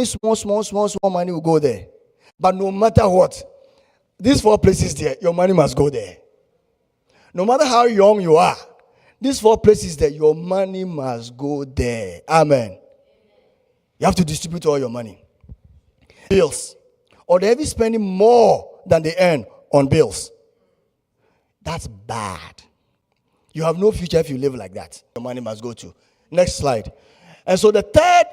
Small money will go there. But no matter what, these 4 places there, your money must go there. No matter how young you are, these 4 places there, your money must go there. Amen. You have to distribute all your money. Bills. Or they're even spending more than they earn on bills. That's bad. You have no future if you live like that. Your money must go to. Next slide. And so the third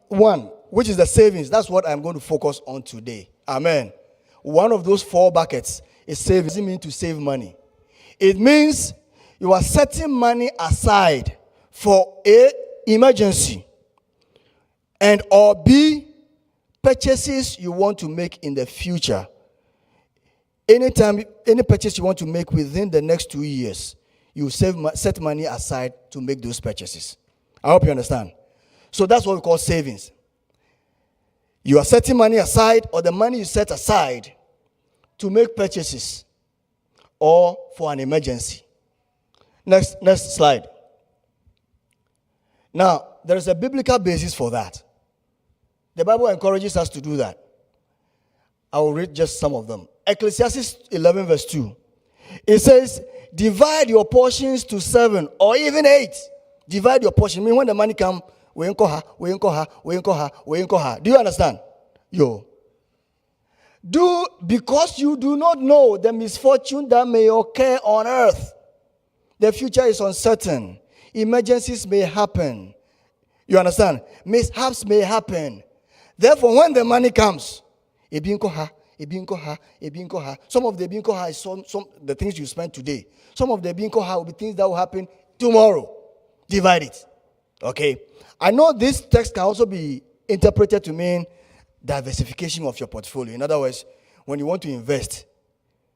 one, which is the savings, that's what I'm going to focus on today. Amen. One of those 4 buckets is savings. It doesn't mean to save money. It means you are setting money aside for A, emergency, and or B, purchases you want to make in the future. Anytime, any purchase you want to make within the next 2 years, you set money aside to make those purchases. I hope you understand. So that's what we call savings. You are setting money aside, or the money you set aside to make purchases or for an emergency. Next slide. Now, there is a biblical basis for that. The Bible encourages us to do that. I will read just some of them. Ecclesiastes 11 verse 2. It says, divide your portions to 7 or even 8. Divide your portion. I mean, when the money comes, do you understand? Because you do not know the misfortune that may occur on earth. The future is uncertain. Emergencies may happen. You understand? Mishaps may happen. Therefore, when the money comes, some of the binkoha is some the things you spend today. Some of the binkoha will be things that will happen tomorrow. Divide it. Okay? I know this text can also be interpreted to mean diversification of your portfolio. In other words, when you want to invest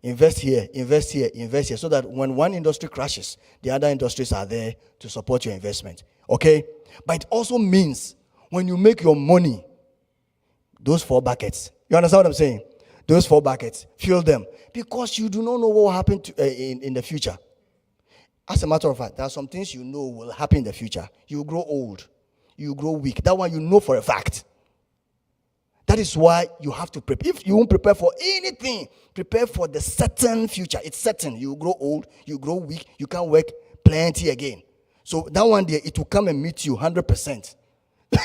here, so that when one industry crashes, the other industries are there to support your investment. Okay? But it also means when you make your money, those 4 buckets. You understand what I'm saying? Those 4 buckets, fill them. Because you do not know what will happen in the future. As a matter of fact, there are some things you know will happen in the future. You grow old. You grow weak. That one you know for a fact. That is why you have to prepare. If you won't prepare for anything, prepare for the certain future. It's certain. You grow old. You grow weak. You can't work plenty again. So that one day, it will come and meet you 100%.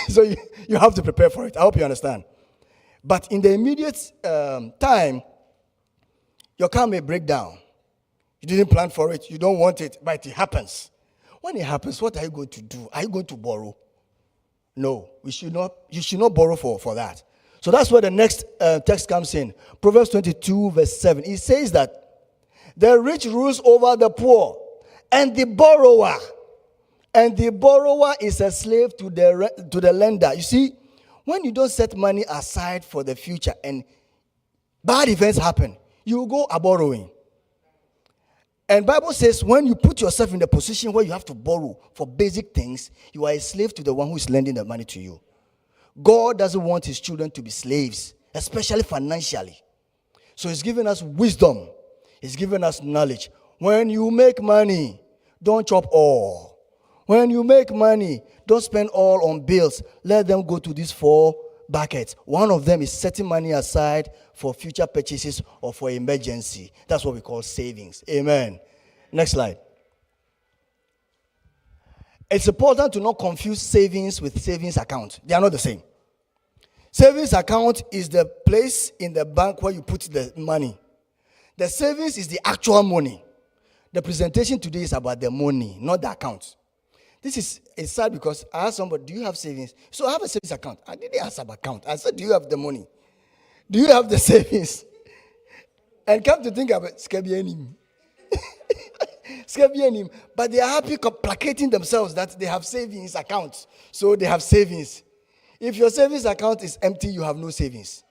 So you have to prepare for it. I hope you understand. But in the immediate time, your car may break down. You didn't plan for it. You don't want it, but it happens. When it happens, what are you going to do? Are you going to borrow? No, you should not borrow for that. So that's where the next text comes in. Proverbs 22 verse 7. It says that the rich rules over the poor, and the borrower is a slave to the lender. You see, when you don't set money aside for the future and bad events happen, you go a borrowing. And Bible says when you put yourself in the position where you have to borrow for basic things, you are a slave to the one who is lending the money to you. God doesn't want his children to be slaves, especially financially. So he's giving us wisdom. He's giving us knowledge. When you make money, don't chop all. When you make money, don't spend all on bills. Let them go to these 4 buckets. One of them is setting money aside for future purchases or for emergency. That's what we call savings. Amen. Next slide. It's important to not confuse savings with savings account. They are not the same. Savings account is the place in the bank where you put the money. The savings is the actual money. The presentation today is about the money, not the account. It's sad because I asked somebody, do you have savings? So I have a savings account. I didn't ask about account. I said, do you have the money? Do you have the savings? And come to think about it, but they are happy placating themselves that they have savings accounts. So they have savings. If your savings account is empty, you have no savings.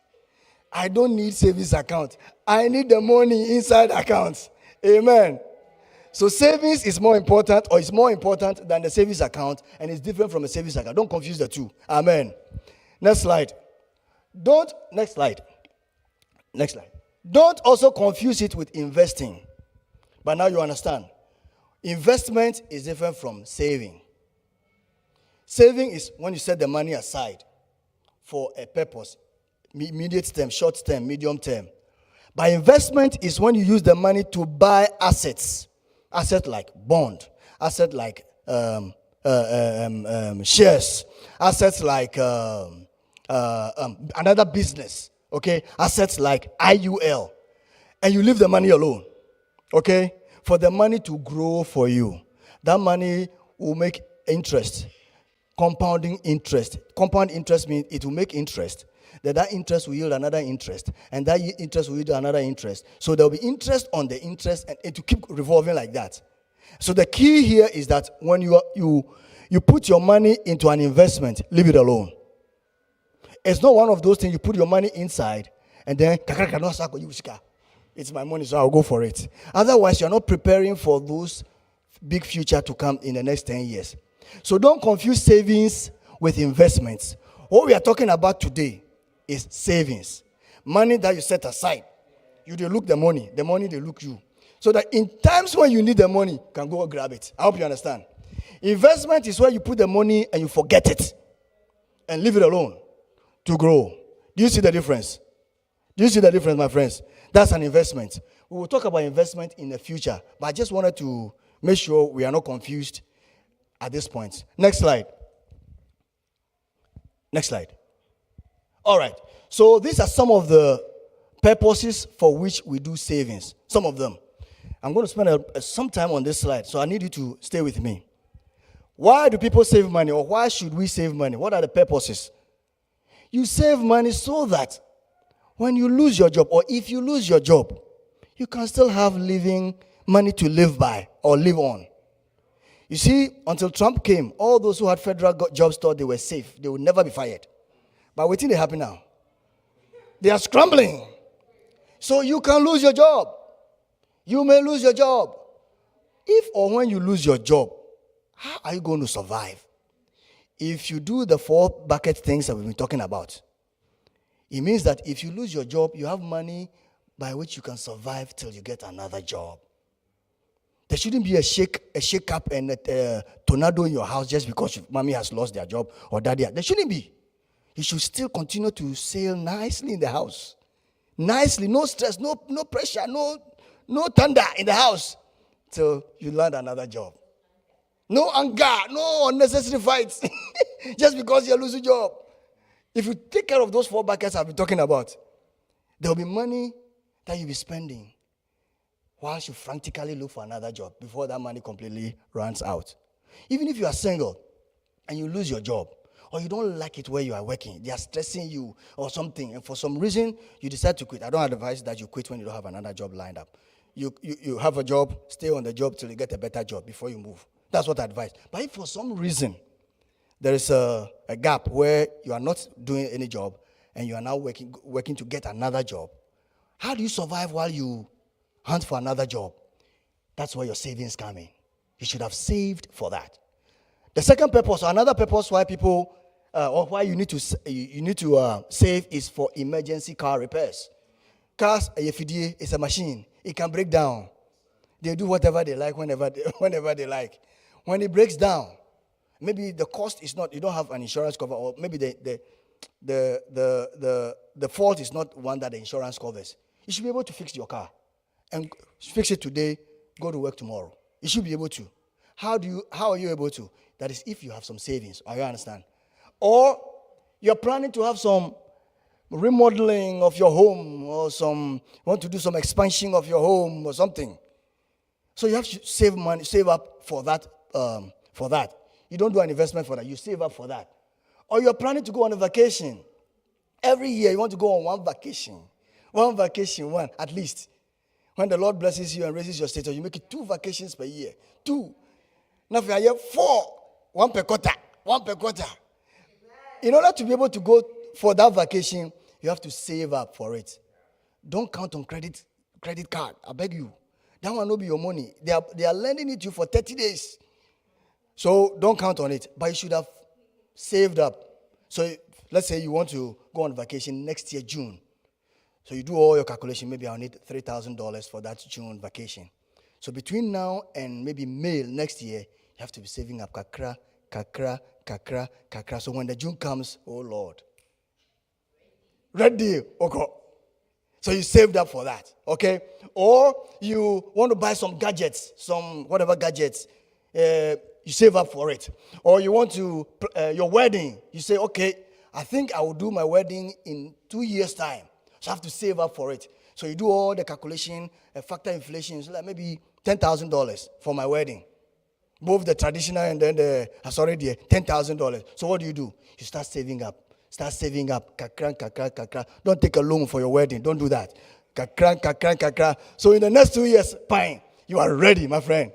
I don't need savings account. I need the money inside accounts. Amen. So savings is more important, or is more important than the savings account, and it's different from a savings account. Don't confuse the two. Amen. Next slide. Next slide. Don't also confuse it with investing. But now you understand. Investment is different from saving. Saving is when you set the money aside for a purpose, immediate term, short term, medium term. But investment is when you use the money to buy assets like bond, asset like shares, assets like another business, okay, assets like IUL, and you leave the money alone, okay, for the money to grow for you. That money will make interest, compounding interest. Compound interest means it will make interest. That interest will yield another interest, and that interest will yield another interest. So there will be interest on the interest, and it will keep revolving like that. So the key here is that when you put your money into an investment, leave it alone. It's not one of those things you put your money inside and then it's my money, so I'll go for it. Otherwise, you're not preparing for those big future to come in the next 10 years. So don't confuse savings with investments. What we are talking about today is savings. Money that you set aside. You they look the money they look you. So that in times when you need the money, you can go grab it. I hope you understand. Investment is where you put the money and you forget it and leave it alone to grow. Do you see the difference? Do you see the difference, my friends? That's an investment. We will talk about investment in the future, but I just wanted to make sure we are not confused at this point. Next slide. Next slide. All right. So these are some of the purposes for which we do savings. Some of them. I'm going to spend some time on this slide, so I need you to stay with me. Why do people save money, or why should we save money? What are the purposes? You save money so that when you lose your job, or if you lose your job, you can still have money to live by or live on. You see, until Trump came, all those who had federal jobs thought they were safe. They would never be fired. But what think they happen now? They are scrambling. So you can lose your job. You may lose your job. If or when you lose your job, how are you going to survive? If you do the 4 bucket things that we've been talking about, it means that if you lose your job, you have money by which you can survive till you get another job. There shouldn't be a shake up and a tornado in your house just because mommy has lost their job or daddy. There shouldn't be. You should still continue to sail nicely in the house. Nicely, no stress, no pressure, no thunder in the house till you land another job. No anger, no unnecessary fights just because you lose your job. If you take care of those 4 buckets I've been talking about, there will be money that you'll be spending whilst you frantically look for another job before that money completely runs out. Even if you are single and you lose your job, or you don't like it where you are working, they are stressing you or something, and for some reason you decide to quit. I don't advise that you quit when you don't have another job lined up. You have a job, stay on the job till you get a better job before you move. That's what I advise. But if for some reason there is a gap where you are not doing any job and you are now working to get another job, how do you survive while you hunt for another job? That's where your savings come in. You should have saved for that. The second purpose, or another purpose why people, or why you need to save, is for emergency car repairs. Cars, is a machine. It can break down. They do whatever they like whenever they like. When it breaks down, maybe the cost is not, you don't have an insurance cover, or maybe the fault is not one that the insurance covers. You should be able to fix your car and fix it today, go to work tomorrow. You should be able to. How are you able to? That is if you have some savings. You understand? Or you're planning to have some remodeling of your home, or want to do some expansion of your home or something. So you have to save money, save up for that. You don't do an investment for that. You save up for that. Or you're planning to go on a vacation. Every year you want to go on one vacation, at least. When the Lord blesses you and raises your status, you make it 2 vacations per year. 2. Now if you are here, 4. 1 per quarter. In order to be able to go for that vacation, you have to save up for it. Don't count on credit card. I beg you. That one will be your money. They are lending it to you for 30 days. So don't count on it. But you should have saved up. So let's say you want to go on vacation next year, June. So you do all your calculation. Maybe I'll need $3,000 for that June vacation. So between now and maybe May next year, you have to be saving up kakra. So when the June comes, oh Lord, Red deal, okay. So you saved up for that, okay? Or you want to buy some gadgets, some whatever gadgets, you save up for it. Or you want to, your wedding, you say, okay, I think I will do my wedding in 2 years' time. So I have to save up for it. So you do all the calculation, factor inflation, so like maybe $10,000 for my wedding. Both the traditional and then the $10,000. So what do? You start saving up. Start saving up. Kakran, kakra, kakra. Don't take a loan for your wedding. Don't do that. Kakran, kakran, kakra. So in the next 2 years, fine. You are ready, my friend.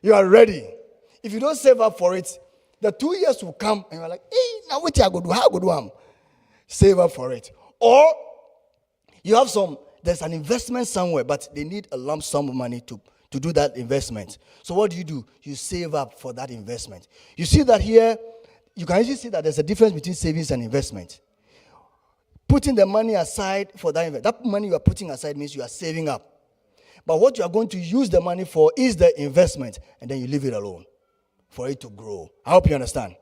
You are ready. If you don't save up for it, the 2 years will come and you're like, hey, now what I go do? How go do? Save up for it. Or you have there's an investment somewhere, but they need a lump sum of money to do that investment. So what do? You save up for that investment. You see that here, you can easily see that there's a difference between savings and investment. Putting the money aside for that money you are putting aside means you are saving up. But what you are going to use the money for is the investment, and then you leave it alone for it to grow. I hope you understand.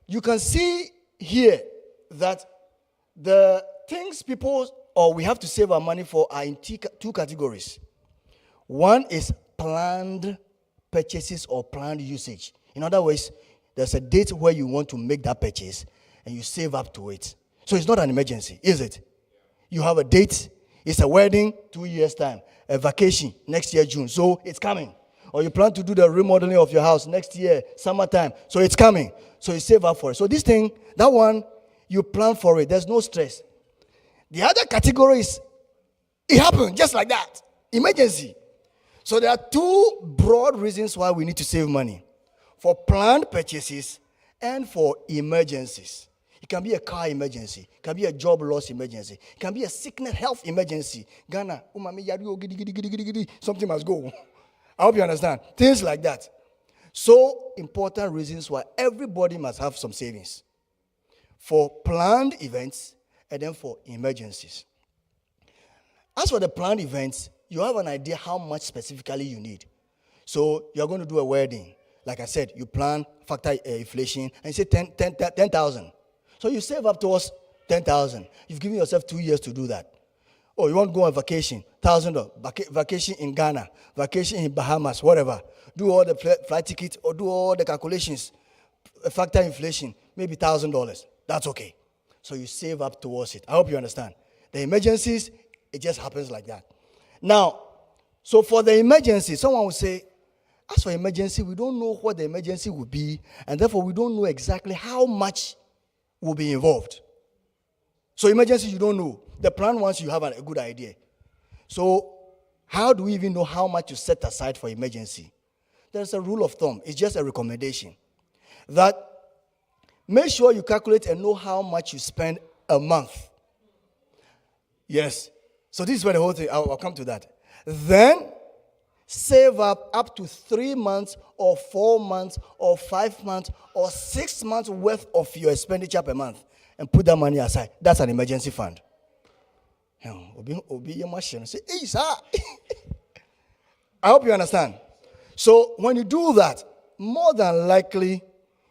You can see here that the things we have to save our money for are in two categories. One is planned purchases or planned usage. In other words, there's a date where you want to make that purchase and you save up to it. So it's not an emergency, is it? You have a date. It's a wedding, 2 years' time. A vacation, next year, June. So it's coming. Or you plan to do the remodeling of your house next year, summertime. So it's coming. So you save up for it. So this thing, that one, you plan for it. There's no stress. The other category is, it happened just like that. Emergency. So there are two broad reasons why we need to save money. For planned purchases and for emergencies. It can be a car emergency. It can be a job loss emergency. It can be a sickness, health emergency. Ghana, something must go. I hope you understand. Things like that. So important reasons why everybody must have some savings. For planned events and then for emergencies. As for the planned events, you have an idea how much specifically you need. So you're going to do a wedding. Like I said, you plan, factor inflation, and you say 10,000. So you save up towards 10,000. You've given yourself 2 years to do that. Oh, you want to go on vacation, $1,000. Vacation in Ghana, vacation in Bahamas, whatever. Do all the flight tickets or do all the calculations. Factor inflation, maybe $1,000. That's okay. So you save up towards it. I hope you understand. The emergencies, it just happens like that. Now, so for the emergency, someone will say, as for emergency, we don't know what the emergency will be, and therefore we don't know exactly how much will be involved. So emergency, you don't know. The plan ones, you have a good idea. So how do we even know how much to set aside for emergency? There's a rule of thumb. It's just a recommendation. That make sure you calculate and know how much you spend a month. Yes. So this is where the whole thing, I'll come to that. Then save up to 3 months or 4 months or 5 months or 6 months worth of your expenditure per month and put that money aside. That's an emergency fund. I hope you understand. So when you do that, more than likely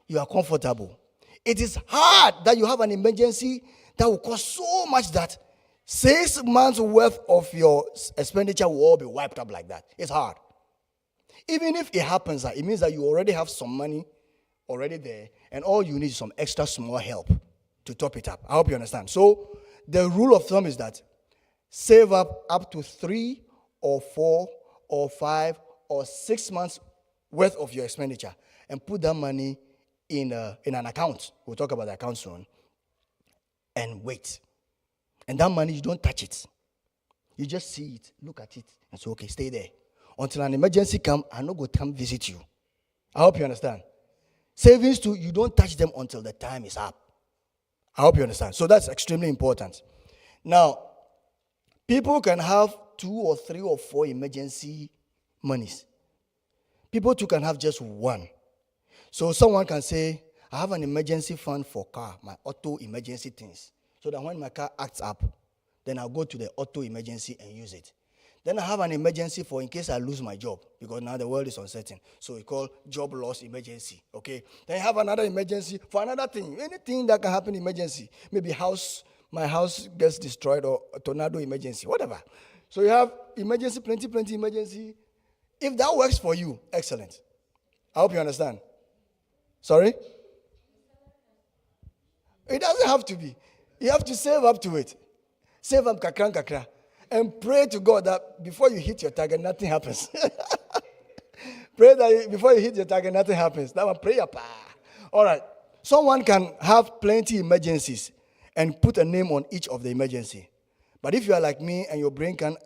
you are comfortable. It is hard that you have an emergency that will cost so much that 6 months worth of your expenditure will all be wiped up like that. It's hard. Even if it happens, it means that you already have some money already there, and all you need is some extra small help to top it up. I hope you understand. So the rule of thumb is that save up to 3 or 4 or 5 or 6 months worth of your expenditure and put that money in an account. We'll talk about the account soon. And wait. And that money, you don't touch it. You just see it, look at it, and say, okay, stay there. Until an emergency comes, I'm not going to come visit you. I hope you understand. Savings too, you don't touch them until the time is up. I hope you understand. So that's extremely important. Now, people can have 2 or 3 or 4 emergency monies. People too can have just one. So someone can say, I have an emergency fund for car, my auto emergency things. So that when my car acts up, then I'll go to the auto emergency and use it. Then I have an emergency for in case I lose my job, because now the world is uncertain. So we call job loss emergency, okay? Then I have another emergency for another thing. Anything that can happen emergency. Maybe house my house gets destroyed or a tornado emergency, whatever. So you have emergency, plenty emergency. If that works for you, excellent. I hope you understand. Sorry? It doesn't have to be. You have to save up to it. Save up kakra. And pray to God that before you hit your target, nothing happens. Pray that before you hit your target, nothing happens. That one, prayer. All right. Someone can have plenty emergencies and put a name on each of the emergency. But if you are like me and your brain can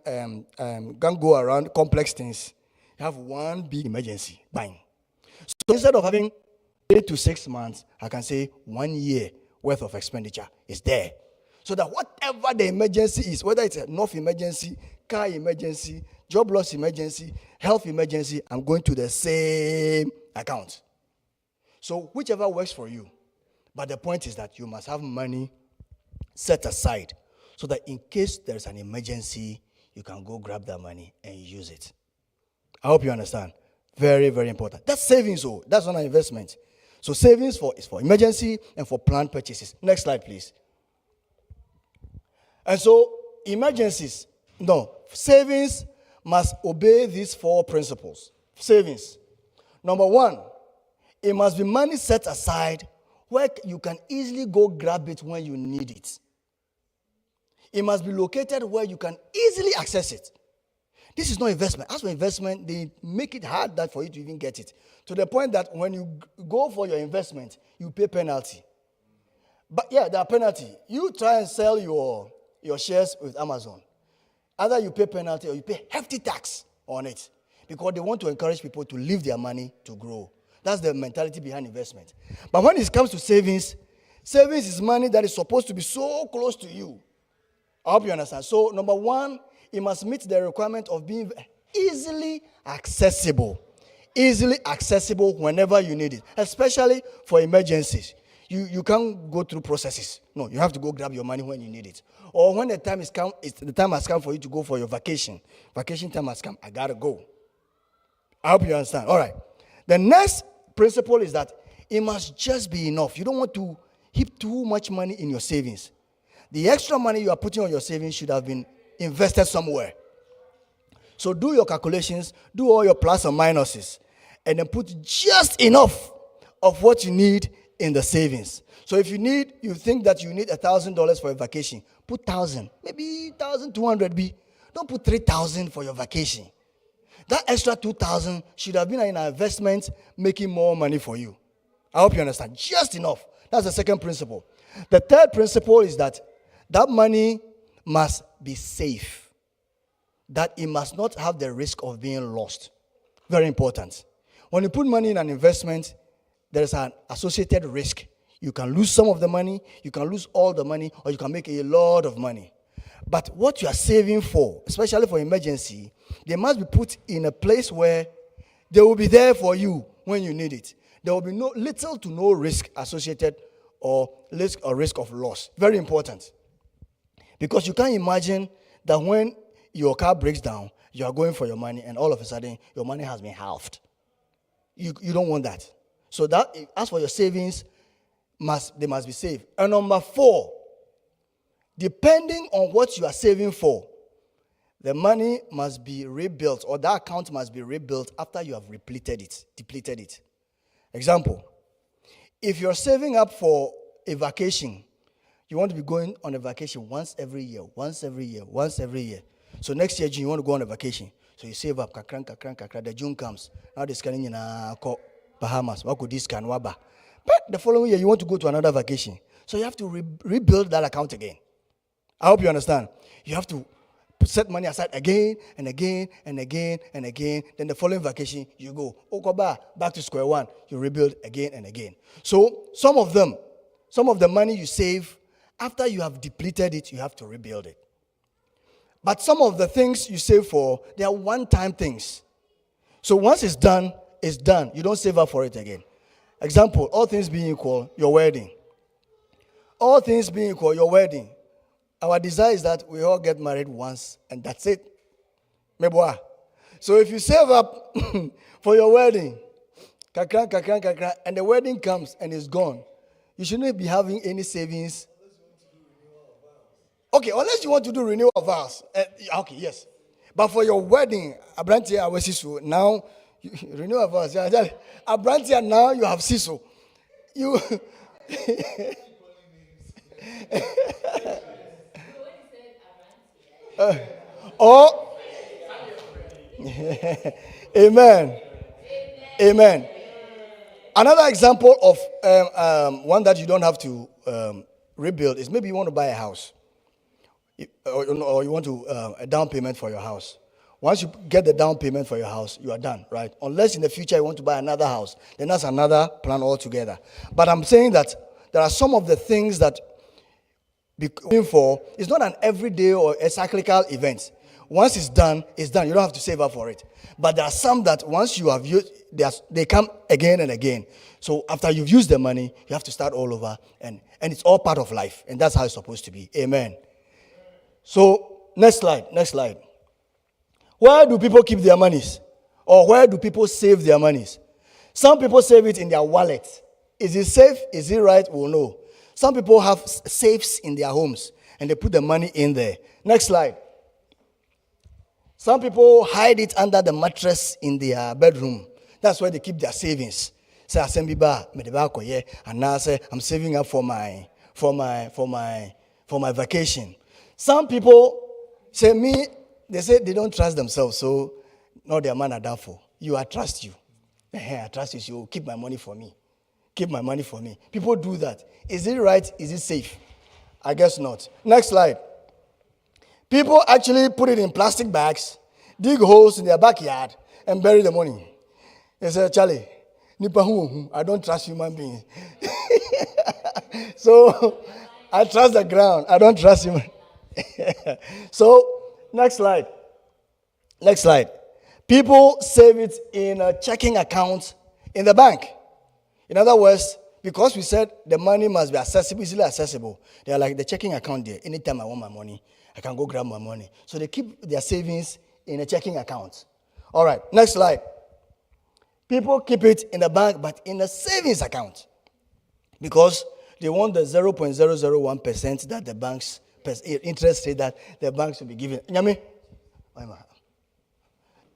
go around complex things, you have one big emergency. Bang. So instead of having 8 to 6 months, I can say 1 year worth of expenditure is there. So that whatever the emergency is, whether it's a north emergency, car emergency, job loss emergency, health emergency, I'm going to the same account. So whichever works for you. But the point is that you must have money set aside so that in case there's an emergency, you can go grab that money and use it. I hope you understand. Very, very important. That's savings, so that's not an investment. So savings is for emergency and for planned purchases. Next slide, please. And so savings must obey these 4 principles. Savings. Number 1, it must be money set aside where you can easily go grab it when you need it. It must be located where you can easily access it. This is not investment. As for investment, they make it hard that for you to even get it. To the point that when you go for your investment, you pay penalty. But yeah, there are penalty. You try and sell your shares with Amazon. Either you pay penalty or you pay hefty tax on it because they want to encourage people to leave their money to grow. That's the mentality behind investment. But when it comes to savings is money that is supposed to be so close to you. I hope you understand. So, number 1, it must meet the requirement of being easily accessible. Easily accessible whenever you need it, especially for emergencies. You can't go through processes. No, you have to go grab your money when you need it. Or when the time has come for you to go for your vacation. Vacation time has come. I got to go. I hope you understand. All right. The next principle is that it must just be enough. You don't want to heap too much money in your savings. The extra money you are putting on your savings should have been invested somewhere. So do your calculations, do all your plus and minuses, and then put just enough of what you need in the savings. So if you think that you need $1,000 for a vacation, put 1,000, maybe 1,200 be. Don't put 3,000 for your vacation. That extra 2,000 should have been an investment making more money for you. I hope you understand. Just enough. That's the second principle. The third principle is that money must be safe. That it must not have the risk of being lost. Very important. When you put money in an investment, there is an associated risk. You can lose some of the money, you can lose all the money, or you can make a lot of money. But what you are saving for, especially for emergency, they must be put in a place where they will be there for you when you need it. There will be little to no risk associated or risk of loss. Very important. Because you can't imagine that when your car breaks down, you are going for your money, and all of a sudden, your money has been halved. You don't want that. So that, as for your savings, they must be safe. And number 4, depending on what you are saving for, the money must be rebuilt, or that account must be rebuilt after you have depleted it. Example, if you're saving up for a vacation, you want to be going on a vacation once every year. So next year, June, you want to go on a vacation. So you save up, kakran, the June comes. Now this can in Bahamas, what could this can waba? But the following year, you want to go to another vacation. So you have to rebuild that account again. I hope you understand. You have to set money aside again and again. Then the following vacation, you go. Okoba, back to square one. You rebuild again and again. So some of the money you save, after you have depleted it, you have to rebuild it. But some of the things you save for, they are one-time things. So once it's done, it's done. You don't save up for it again. Example, all things being equal, your wedding. All things being equal, your wedding. Our desire is that we all get married once, and that's it. Meboa. So if you save up for your wedding, kakran, and the wedding comes and is gone, you shouldn't be having any savings. Okay, unless you want to do renewal of vows. Okay, yes. But for your wedding, Abrantia Awesisu, now, renewal of vows. Abrantia, now you have Siso. You. Or. Amen. Amen. Another example of one that you don't have to rebuild is maybe you want to buy a house. Or you want to a down payment for your house. Once you get the down payment for your house, you are done, right? Unless in the future you want to buy another house, then that's another plan altogether. But I'm saying that there are some of the things that for it's not an everyday or a cyclical event. Once it's done, it's done. You don't have to save up for it. But there are some that once you have used, they come again and again. So after you've used the money, you have to start all over, and it's all part of life, and that's how it's supposed to be. Amen. So, next slide. Where do people keep their monies? Or where do people save their monies? Some people save it in their wallet. Is it safe? Is it right? We'll know. Some people have safes in their homes, and they put the money in there. Next slide. Some people hide it under the mattress in their bedroom. That's where they keep their savings. Say, and now say, I'm saving up for my vacation. Some people say they say they don't trust themselves, so no, their man are done for. I trust you. I trust you, so keep my money for me. Keep my money for me. People do that. Is it right? Is it safe? I guess not. Next slide. People actually put it in plastic bags, dig holes in their backyard, and bury the money. They say, Charlie, I don't trust human beings. So, I trust the ground. I don't trust human. So, next slide. People save it in a checking account in the bank. In other words, because we said the money must be accessible, easily accessible, they are like the checking account there. Anytime I want my money, I can go grab my money. So they keep their savings in a checking account. All right, next slide. People keep it in the bank, but in a savings account, because they want the 0.001% that the banks interest rate that the banks will be giving.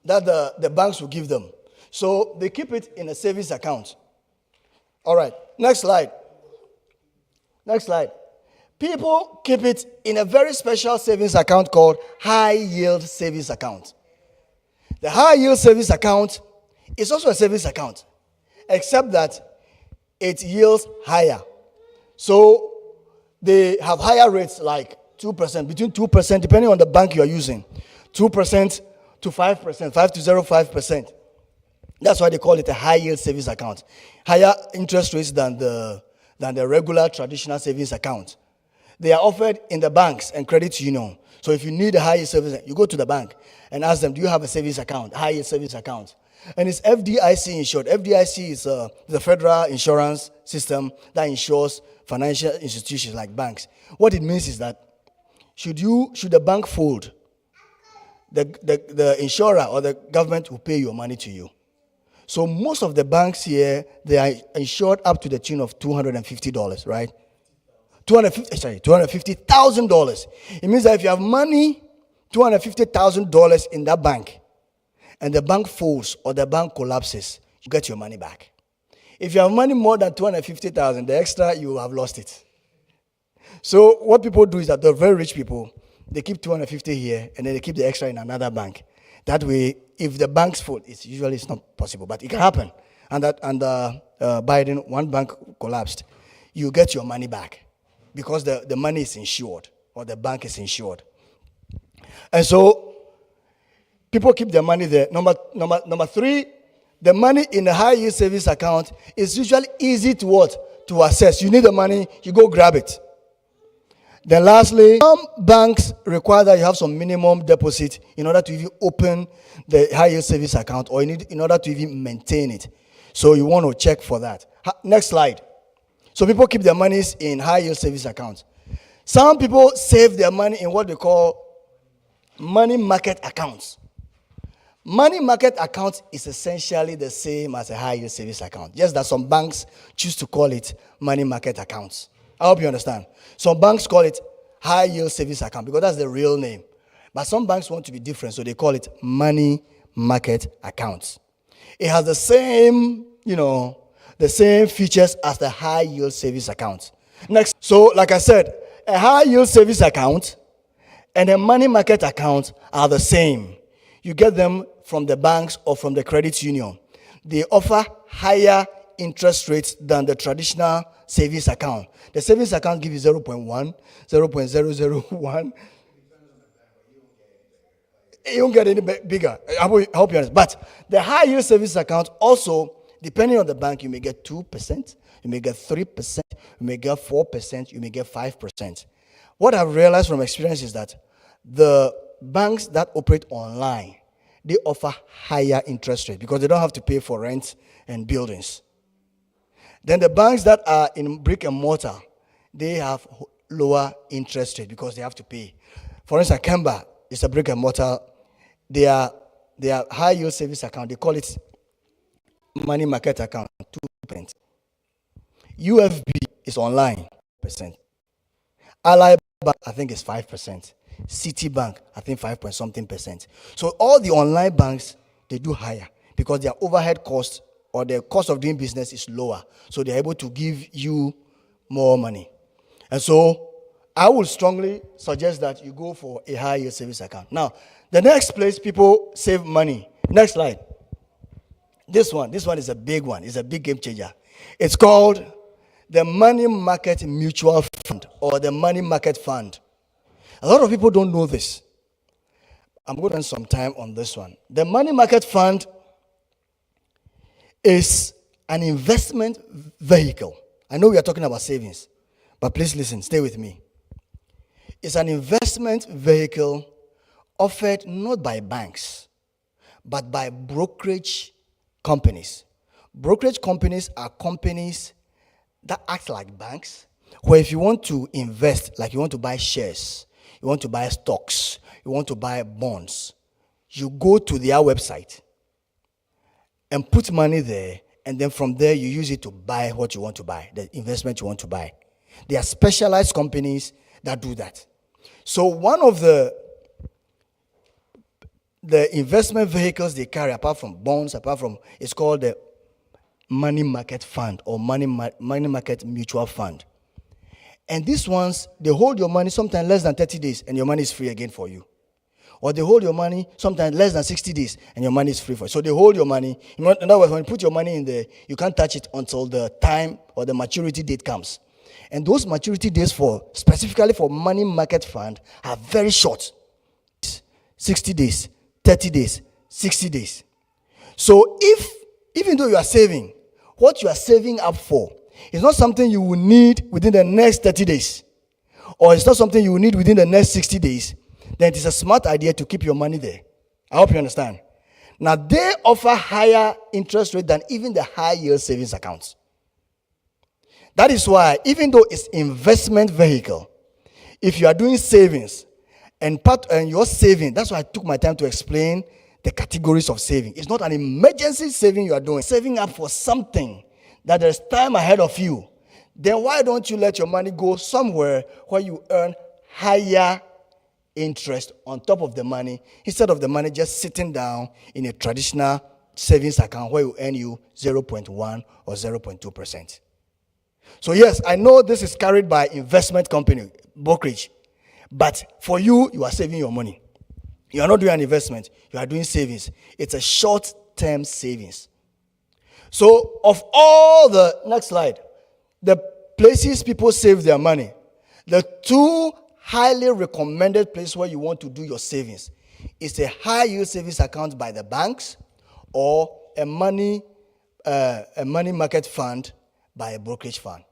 That the banks will give them. So they keep it in a savings account. All right, next slide. People keep it in a very special savings account called high yield savings account. The high yield savings account is also a savings account, except that it yields higher. So they have higher rates like 2%, between 2%, depending on the bank you are using, 2% to 5%, 5 to 0.5%. That's why they call it a high yield savings account. Higher interest rates than the regular traditional savings account. They are offered in the banks and credit union. So if you need a high yield savings, you go to the bank and ask them, do you have a savings account, high yield savings account? And it's FDIC insured. FDIC is the federal insurance system that insures financial institutions like banks. What it means is that should the bank fold, the insurer or the government will pay your money to you. So most of the banks here, they are insured up to the tune of $250, right? $250,000. It means that if you have money, $250,000 in that bank, and the bank folds or the bank collapses, you get your money back. If you have money more than $250,000, the extra, you have lost it. So what people do is that the very rich people, they keep $250 here, and then they keep the extra in another bank. That way, if the banks fold, it's not possible, but it can happen. And Biden, one bank collapsed, you get your money back because the money is insured or the bank is insured. And so people keep their money there. Number three, the money in the high yield savings account is usually easy to access. You need the money, you go grab it. Then lastly, some banks require that you have some minimum deposit in order to even open the high yield savings account, or in order to even maintain it. So you want to check for that. Next slide. So people keep their monies in high yield savings accounts. Some people save their money in what they call money market accounts. Money market account is essentially the same as a high yield savings account. Just that some banks choose to call it money market accounts. I hope you understand. Some banks call it high yield savings account because that's the real name. But some banks want to be different, so they call it money market accounts. It has the same, the same features as the high yield savings account. Next, so like I said, a high yield savings account and a money market account are the same. You get them from the banks or from the credit union. They offer higher interest rates than the traditional savings account. The savings account gives you 0.1, 0.001. You won't get any bigger. I hope you understand. But the high yield savings account also, depending on the bank, you may get 2%, you may get 3%, you may get 4%, you may get 5%. What I've realized from experience is that the banks that operate online, they offer higher interest rates because they don't have to pay for rent and buildings. Then the banks that are in brick and mortar, they have lower interest rate because they have to pay. For instance, Kemba is a brick and mortar. They are high yield savings account. They call it money market account, 2%. UFB is online, percent. Ally Bank, I think is 5%. Citibank, I think 5 point something percent. So all the online banks, they do higher because their overhead cost or their cost of doing business is lower. So they're able to give you more money. And so I would strongly suggest that you go for a high yield savings account. Now, the next place people save money. Next slide. This one is a big one. It's a big game changer. It's called the money market mutual fund or the money market fund. A lot of people don't know this. I'm going to spend some time on this one. The money market fund is an investment vehicle. I know we are talking about savings, but please listen, stay with me. It's an investment vehicle offered not by banks, but by brokerage companies. Brokerage companies are companies that act like banks, where if you want to invest, like you want to buy shares, you want to buy stocks, you want to buy bonds, you go to their website and put money there, and then from there you use it to buy what you want to buy, the investment you want to buy. They are specialized companies that do that. So one of the investment vehicles they carry, apart from bonds, it's called the money market fund or money market mutual fund. And these ones, they hold your money sometimes less than 30 days and your money is free again for you. Or they hold your money sometimes less than 60 days and your money is free for you. So they hold your money. In other words, when you put your money in there, you can't touch it until the time or the maturity date comes. And those maturity dates specifically for money market fund are very short. 60 days, 30 days, 60 days. So even though you are saving, what you are saving up for is not something you will need within the next 30 days, or it's not something you will need within the next 60 days, then it is a smart idea to keep your money there. I hope you understand. Now, they offer higher interest rate than even the high yield savings accounts. That is why, even though it's investment vehicle, if you are doing savings and you're saving, that's why I took my time to explain the categories of saving. It's not an emergency saving you are doing, saving up for something that there's time ahead of you. Then why don't you let your money go somewhere where you earn higher interest on top of the money, instead of the money just sitting down in a traditional savings account where you earn you 0.1 or 0.2%. So yes, I know this is carried by investment company, brokerage, but for you, you are saving your money. You are not doing an investment, you are doing savings. It's a short-term savings. So of all the, next slide, the places people save their money, the two highly recommended places where you want to do your savings is a high yield savings account by the banks or a money market fund by a brokerage fund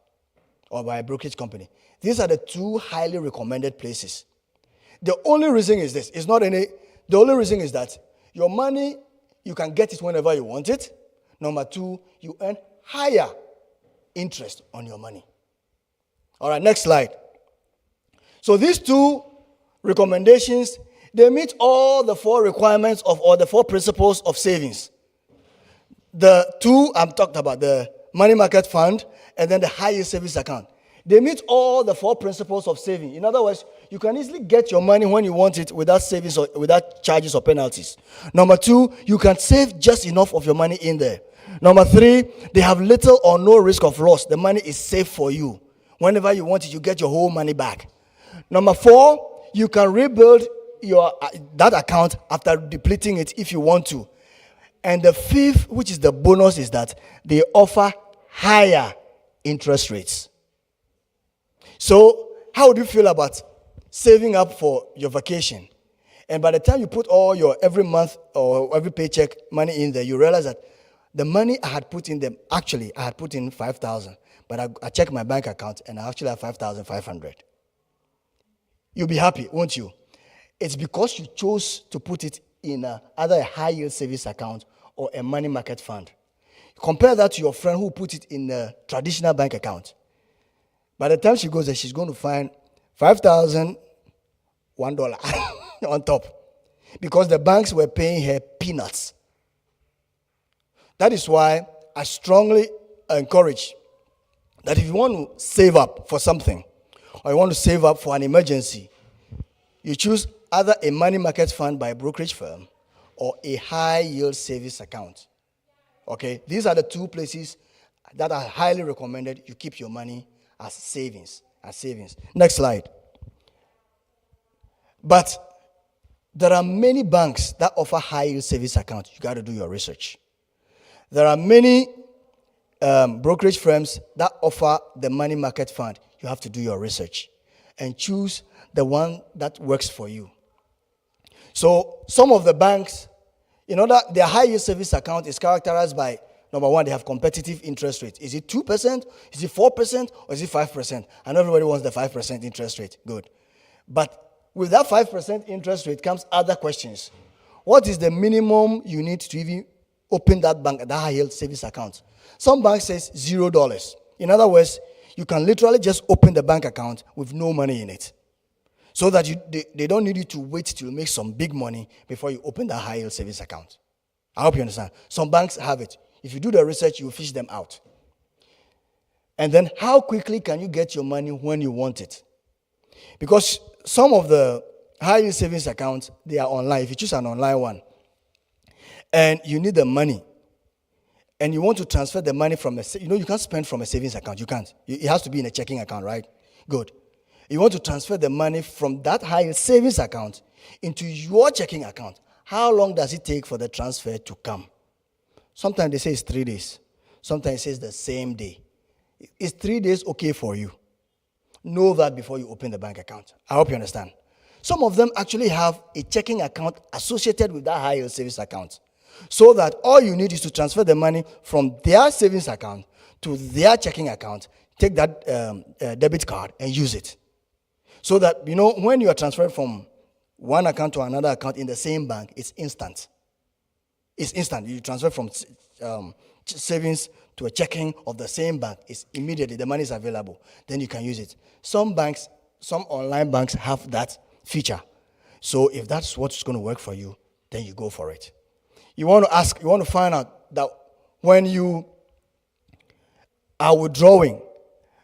or by a brokerage company. These are the two highly recommended places. The only reason is this. The only reason is that your money, you can get it whenever you want it. Number two, you earn higher interest on your money. All right, next slide. So these two recommendations, they meet all the four requirements or the four principles of savings. The two I'm talking about, the money market fund and then the high yield savings account. They meet all the 4 principles of saving. In other words, you can easily get your money when you want it without savings or without charges or penalties. Number 2, you can save just enough of your money in there. Number 3, they have little or no risk of loss. The money is safe for you. Whenever you want it, you get your whole money back. Number 4, you can rebuild that account after depleting it if you want to. And the 5th, which is the bonus, is that they offer higher interest rates. So, how do you feel about saving up for your vacation? And by the time you put all your every month or every paycheck money in there, you realize that the money I had put in them, actually, I had put in 5,000, but I checked my bank account and I actually have 5,500. You'll be happy, won't you? It's because you chose to put it in either a high-yield savings account or a money market fund. Compare that to your friend who put it in a traditional bank account. By the time she goes there, she's going to find $5,001 on top because the banks were paying her peanuts. That is why I strongly encourage that if you want to save up for something or you want to save up for an emergency, you choose either a money market fund by a brokerage firm or a high-yield savings account. Okay? These are the 2 places that are highly recommended you keep your money as savings. Next slide. But there are many banks that offer high-yield savings accounts. You got to do your research. There are many brokerage firms that offer the money market fund. You have to do your research and choose the one that works for you. So some of the banks, that their high-yield savings account is characterized by, number 1, they have competitive interest rate. Is it 2%? Is it 4%? Or is it 5%? And everybody wants the 5% interest rate. Good. But with that 5% interest rate comes other questions. What is the minimum you need to even open that bank, that high-yield savings account? Some banks says $0. In other words, you can literally just open the bank account with no money in it. So that they don't need you to wait till you make some big money before you open that high-yield savings account. I hope you understand. Some banks have it. If you do the research, you fish them out. And then how quickly can you get your money when you want it? Because some of the high-yield savings accounts, they are online. If you choose an online one, and you need the money, and you want to transfer the money from you can't spend from a savings account. You can't. It has to be in a checking account, right? Good. You want to transfer the money from that high savings account into your checking account. How long does it take for the transfer to come? Sometimes they say it's 3 days. Sometimes it says the same day. Is 3 days okay for you? Know that before you open the bank account. I hope you understand. Some of them actually have a checking account associated with that high-yield savings account. So that all you need is to transfer the money from their savings account to their checking account, take that debit card and use it. So that, when you are transferring from one account to another account in the same bank, it's instant. It's instant. You transfer from savings to a checking of the same bank. It's immediately, the money is available. Then you can use it. Some online banks have that feature. So if that's what's going to work for you, then you go for it. You want to find out that when you are withdrawing,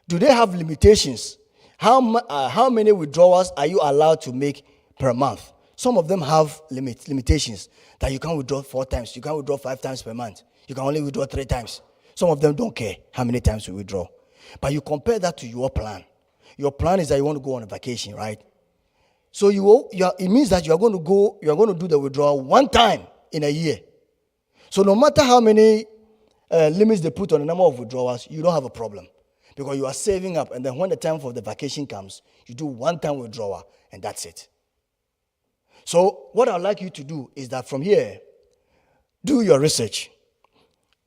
do they have limitations? How many withdrawals are you allowed to make per month? Some of them have limitations that you can't withdraw 4 times. You can't withdraw 5 times per month. You can only withdraw 3 times. Some of them don't care how many times you withdraw. But you compare that to your plan. Your plan is that you want to go on a vacation, right? So it means that you are going to do the withdrawal 1 time in a year. So no matter how many limits they put on the number of withdrawals, you don't have a problem. Because you are saving up, and then when the time for the vacation comes, you do 1-time withdrawal, and that's it. So what I'd like you to do is that from here, do your research.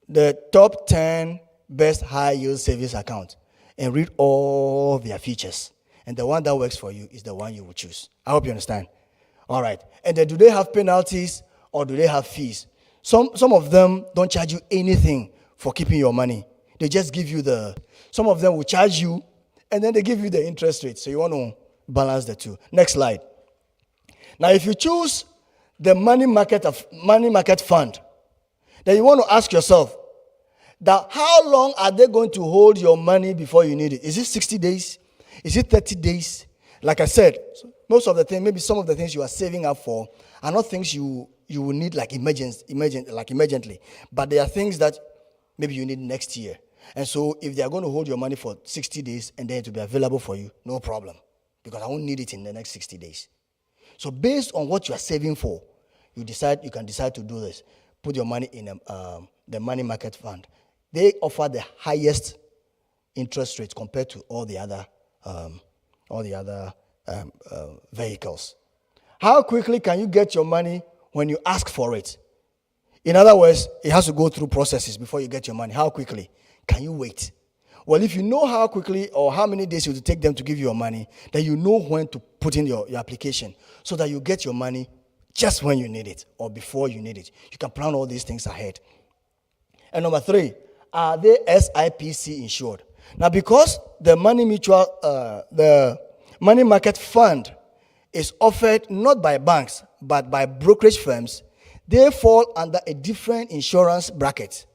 The top 10 best high-yield savings accounts, and read all their features. And the one that works for you is the one you will choose. I hope you understand. All right. And then do they have penalties or do they have fees? Some of them don't charge you anything for keeping your money. They just give you some of them will charge you, and then they give you the interest rate. So you want to balance the two. Next slide. Now, if you choose the money market fund, then you want to ask yourself, That how long are they going to hold your money before you need it? Is it 60 days? Is it 30 days? Like I said, most of the things, maybe some of the things you are saving up for are not things you will need like immediately. But they are things that maybe you need next year. And so if they are going to hold your money for 60 days and then it will be available for you, no problem. Because I won't need it in the next 60 days. So based on what you are saving for, you can decide to do this. Put your money in the money market fund. They offer the highest interest rate compared to all the other vehicles. How quickly can you get your money when you ask for it? In other words, it has to go through processes before you get your money. How quickly can you wait? Well, if you know how quickly or how many days it will take them to give you your money, then you know when to put in your application so that you get your money just when you need it or before you need it. You can plan all these things ahead. And number 3, are they SIPC insured? Now, because the the money market fund is offered not by banks but by brokerage firms, they fall under a different insurance bracket.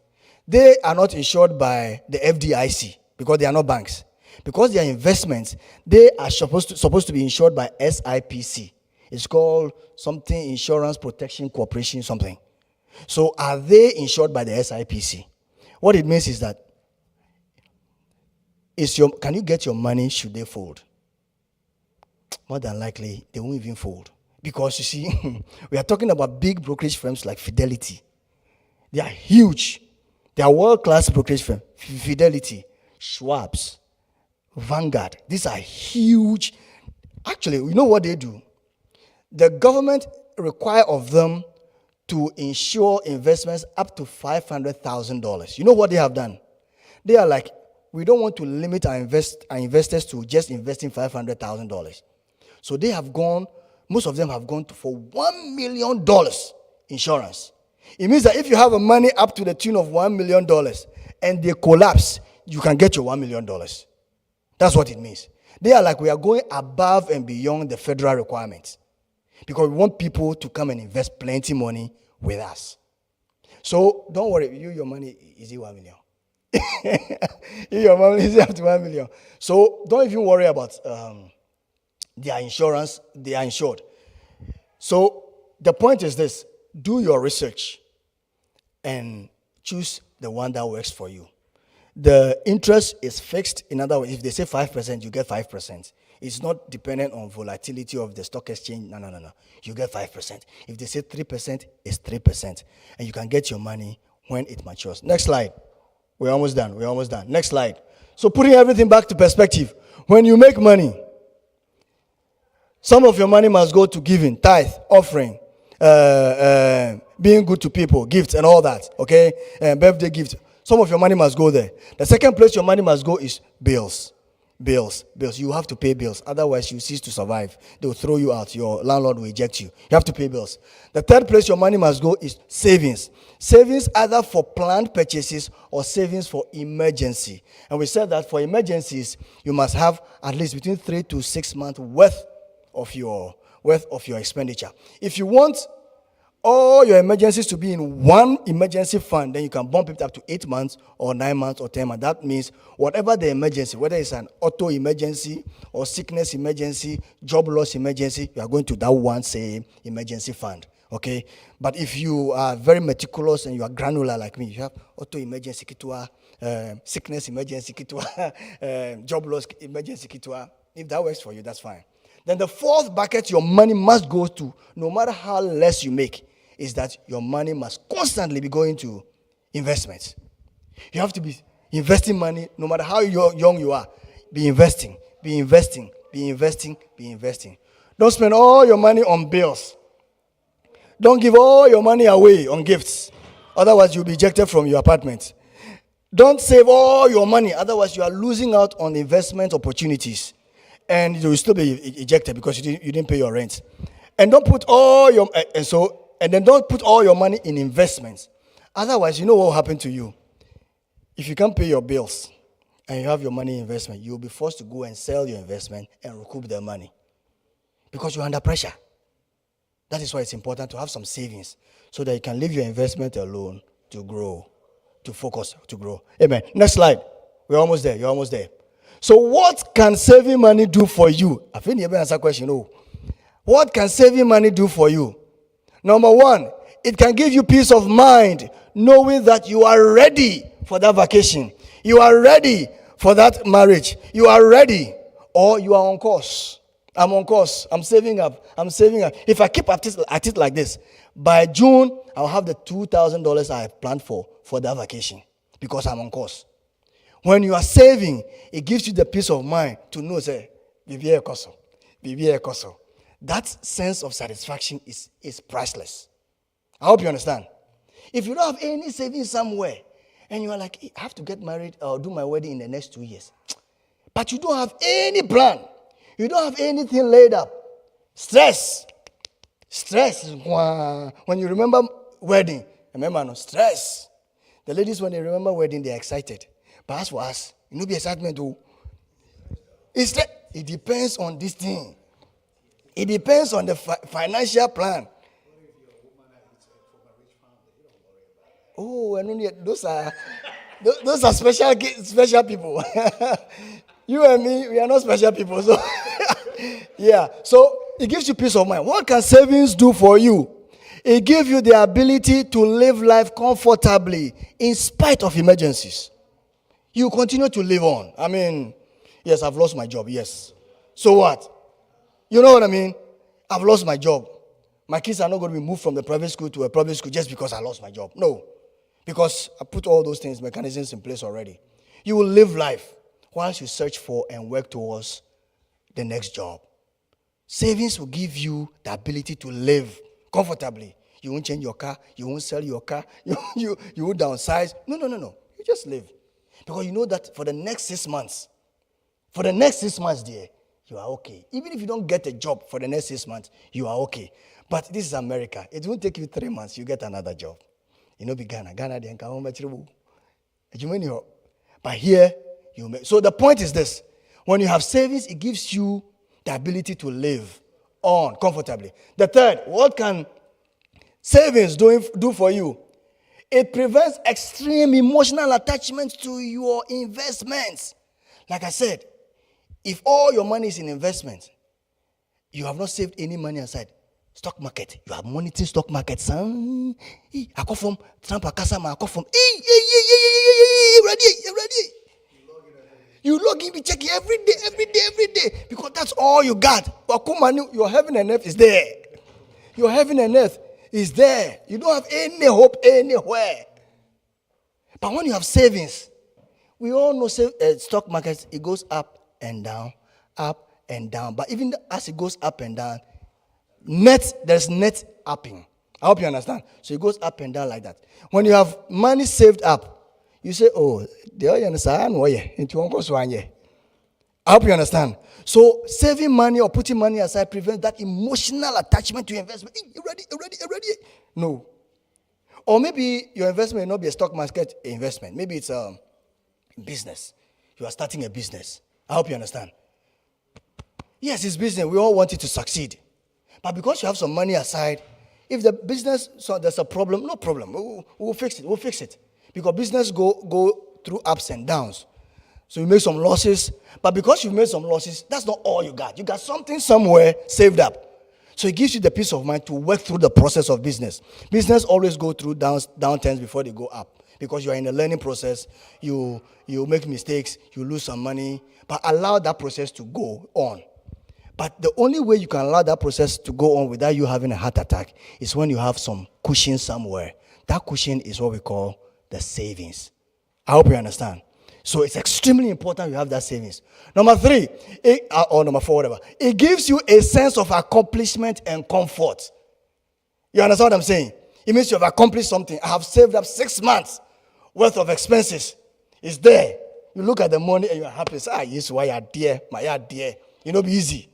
They are not insured by the FDIC because they are not banks. Because they are investments, they are supposed to be insured by SIPC. It's called something Insurance Protection Corporation something. So are they insured by the SIPC? What it means is that can you get your money should they fold? More than likely, they won't even fold. Because you see, we are talking about big brokerage firms like Fidelity. They are huge. They are world-class brokerage firms. Fidelity, Schwab's, Vanguard. These are huge. Actually, you know what they do? The government require of them to insure investments up to $500,000. You know what they have done? They are like, we don't want to limit our investors to just investing $500,000. So they have gone, most of them have gone for $1 million insurance. It means that if you have a money up to the tune of $1 million and they collapse, you can get your $1 million. That's what it means. They are like, we are going above and beyond the federal requirements because we want people to come and invest plenty money with us. So don't worry, your money is $1 million. Your money is up to $1 million. So don't even worry about their insurance. They are insured. So the point is this: do your research and choose the one that works for you. The interest is fixed. In other words, if they say 5%, you get 5%. It's not dependent on volatility of the stock exchange. No. You get 5%. If they say 3%, it's 3%. And you can get your money when it matures. Next slide. We're almost done. Next slide. So putting everything back to perspective. When you make money, some of your money must go to giving, tithe, offering, being good to people, gifts and all that, okay? Birthday gifts. Some of your money must go there. The second place your money must go is bills. Bills. You have to pay bills. Otherwise, you cease to survive. They will throw you out. Your landlord will eject you. You have to pay bills. The third place your money must go is savings. Savings either for planned purchases or savings for emergency. And we said that for emergencies, you must have at least between 3 to 6 months worth of your expenditure. If you want all your emergencies to be in one emergency fund, then you can bump it up to 8 months or 9 months or 10 months. That means whatever the emergency, whether it's an auto emergency or sickness emergency, job loss emergency, you are going to that one same emergency fund. Okay? But if you are very meticulous and you are granular like me, you have auto emergency kitua, sickness emergency kitua, job loss emergency kitua. If that works for you, that's fine. Then the fourth bucket your money must go to, no matter how less you make, is that your money must constantly be going to investments. You have to be investing money no matter how young you are. Be investing. Don't spend all your money on bills. Don't give all your money away on gifts. Otherwise, you'll be ejected from your apartment. Don't save all your money. Otherwise, you are losing out on investment opportunities. And you will still be ejected because you didn't pay your rent. And don't put all your don't put all your money in investments. Otherwise, you know what will happen to you. If you can't pay your bills and you have your money in investment, you'll be forced to go and sell your investment and recoup the money because you're under pressure. That is why it's important to have some savings so that you can leave your investment alone to grow. to focus, to grow. Amen. Next slide. We're almost there. You're almost there. So what can saving money do for you? I think you have answer question. Oh. What can saving money do for you? Number one, it can give you peace of mind, knowing that you are ready for that vacation. You are ready for that marriage. You are ready, or you are on course. I'm on course. I'm saving up. If I keep at it like this, by June, I'll have the $2,000 I have planned for that vacation because I'm on course. When you are saving, it gives you the peace of mind to know, say, that sense of satisfaction is priceless. I hope you understand. If you don't have any savings somewhere, and you are like, I have to get married or do my wedding in the next 2 years, but you don't have any plan, you don't have anything laid up, stress. When you remember wedding, remember, no stress. The ladies, when they remember wedding, they're excited. But as for us, be excitement too. It depends on this thing. It depends on the financial plan. Oh, and those are special people. You and me, we are not special people. So yeah. So it gives you peace of mind. What can savings do for you? It gives you the ability to live life comfortably in spite of emergencies. You continue to live on. I mean, yes, I've lost my job. Yes. So what? You know what I mean? I've lost my job. My kids are not going to be moved from the private school to a public school just because I lost my job. No. Because I put all those things, mechanisms in place already. You will live life whilst you search for and work towards the next job. Savings will give you the ability to live comfortably. You won't change your car. You won't sell your car. You won't downsize. No. You just live. Because you know that for the next 6 months, dear, you are okay. Even if you don't get a job for the next 6 months, you are okay. But this is America. It won't take you 3 months. You get another job. Be Ghana. Ghana, they can't but here, so the point is this. When you have savings, it gives you the ability to live on comfortably. The third, what can savings do for you? It prevents extreme emotional attachment to your investments. Like I said, if all your money is in investments, you have not saved any money aside. Stock market, you are monitoring stock market. I come from Trump, I come from. Ready. You log in, be checking every day, because that's all you got. But your heaven and earth is there. Your heaven and earth is there. You don't have any hope anywhere. But when you have savings, we all know stock markets, it goes up and down. But even as it goes up and down, there's net upping. I hope you understand. So it goes up and down like that. When you have money saved up, you say, oh, I hope you understand. So saving money or putting money aside prevents that emotional attachment to investment. You ready? No. Or maybe your investment may not be a stock market investment. Maybe it's a business. You are starting a business. I hope you understand. Yes, it's business. We all want it to succeed. But because you have some money aside, if the business, so there's a problem, no problem. We'll fix it. Because business go through ups and downs. So you make some losses. But because you made some losses, that's not all you got. You got something somewhere saved up. So it gives you the peace of mind to work through the process of business. Business always go through downturns before they go up. Because you are in a learning process. You make mistakes. You lose some money. But allow that process to go on. But the only way you can allow that process to go on without you having a heart attack is when you have some cushion somewhere. That cushion is what we call the savings. I hope you understand. So it's extremely important you have that savings. Number 3, or number 4, whatever. It gives you a sense of accomplishment and comfort. You understand what I'm saying? It means you have accomplished something. I have saved up 6 months worth of expenses. It's there. You look at the money and you're happy. Say, yes, why you're dear, my dear. You know, be easy.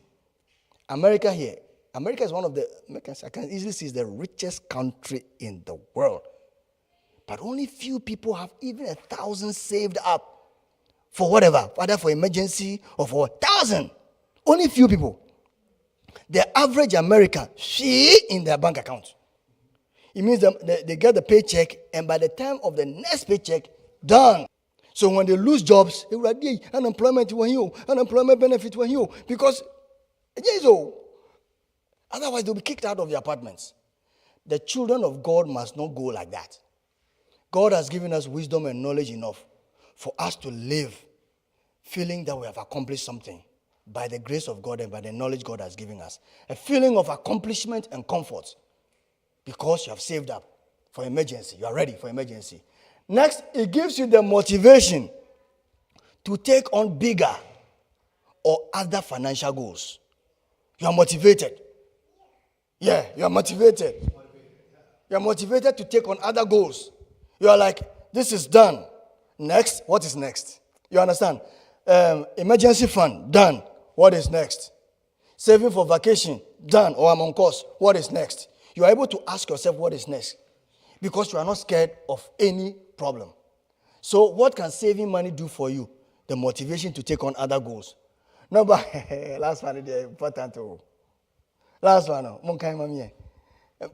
America is one of the, I can easily see, is the richest country in the world. But only few people have even 1,000 saved up for whatever, whether for emergency or for 1,000. Only few people. The average American, she in their bank account. It means they get the paycheck, and by the time of the next paycheck, done. So when they lose jobs, they will say, unemployment when you, unemployment benefit when you, because otherwise they'll be kicked out of the apartments. The children of God must not go like that. God has given us wisdom and knowledge enough for us to live feeling that we have accomplished something by the grace of God and by the knowledge God has given us. A feeling of accomplishment and comfort because you have saved up for emergency. You are ready for emergency. Next, it gives you the motivation to take on bigger or other financial goals. You are motivated. Yeah, you are motivated. You are motivated to take on other goals. You are like, this is done. Next, what is next? You understand? Emergency fund, done. What is next? Saving for vacation, done. Or I'm on course. What is next? You are able to ask yourself what is next because you are not scared of any problem. So what can saving money do for you? The motivation to take on other goals. Number, last one is important. Last one.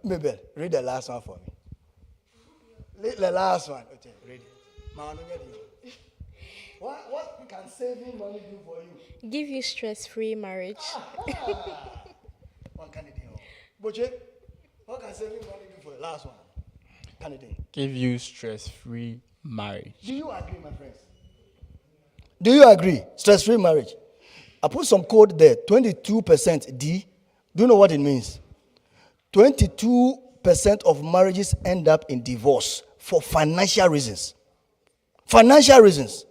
Mabel, read the last one for me. The last one. Okay, read it. What can saving money do for you? Give you stress-free marriage. One candidate. Boche, what can saving money do for you? Last one. Candidate. Give you stress-free marriage. Do you agree, my friends? Do you agree? Stress-free marriage. I put some code there. 22% D. Do you know what it means? 22% of marriages end up in divorce for financial reasons. Financial reasons.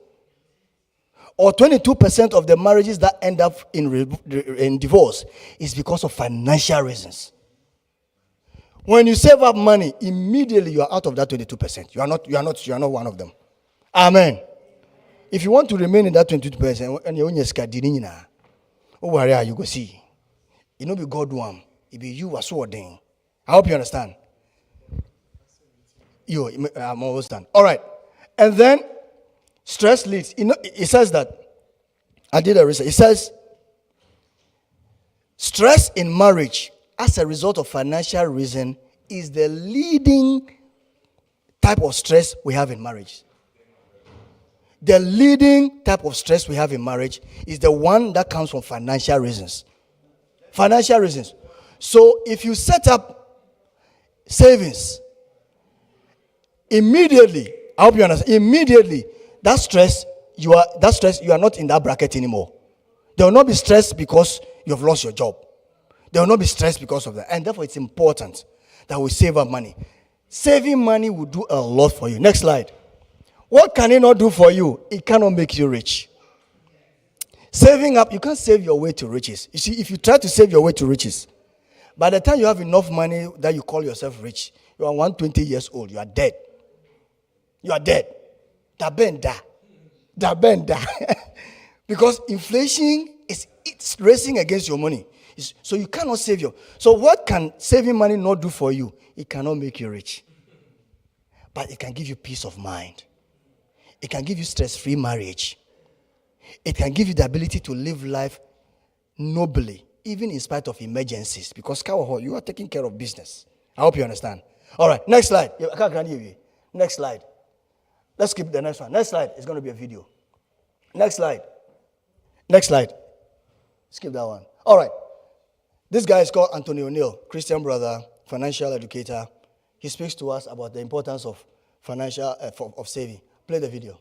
Or 22% of the marriages that end up in divorce is because of financial reasons. When you save up money, immediately you are out of that 22%. You are not one of them. Amen. If you want to remain in that 22%, and you you go see. You know be God one. It be you are so ordained. I hope you understand. I'm almost done. All right. And then stress leads. It says that I did a research. It says stress in marriage as a result of financial reason is the leading type of stress we have in marriage. The leading type of stress we have in marriage is the one that comes from financial reasons. Financial reasons. So if you set up savings, immediately, I hope you understand, immediately, that stress, you are not in that bracket anymore. There will not be stress because you have lost your job. There will not be stress because of that. And therefore, it's important that we save our money. Saving money will do a lot for you. Next slide. What can it not do for you? It cannot make you rich. Saving up, you can't save your way to riches. You see, if you try to save your way to riches, by the time you have enough money that you call yourself rich, you are 120 years old, you are dead. You are dead. Dabenda. Because inflation it's racing against your money. So you cannot save your. So what can saving money not do for you? It cannot make you rich. But it can give you peace of mind. It can give you stress-free marriage. It can give you the ability to live life nobly, even in spite of emergencies. Because you are taking care of business. I hope you understand. All right, next slide. Next slide. Let's skip the next one. Next slide is going to be a video. Next slide. Next slide. Skip that one. All right. This guy is called Anthony O'Neill, Christian brother, financial educator. He speaks to us about the importance of financial of saving. Play the video.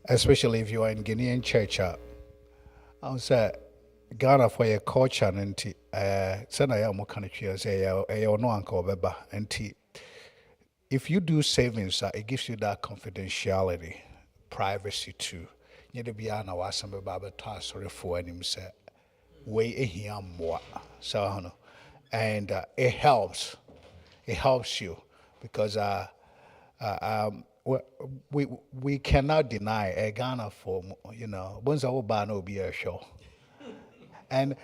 especially if you are in Guinean church. I would say Ghana for your culture and send I am kind of say no uncle beba and if you do savings, it gives you that confidentiality, privacy too. You need to be on our some Baba task or for him say way here more. So and it helps. It helps you because we cannot deny a Ghana for once our ban will be a show. And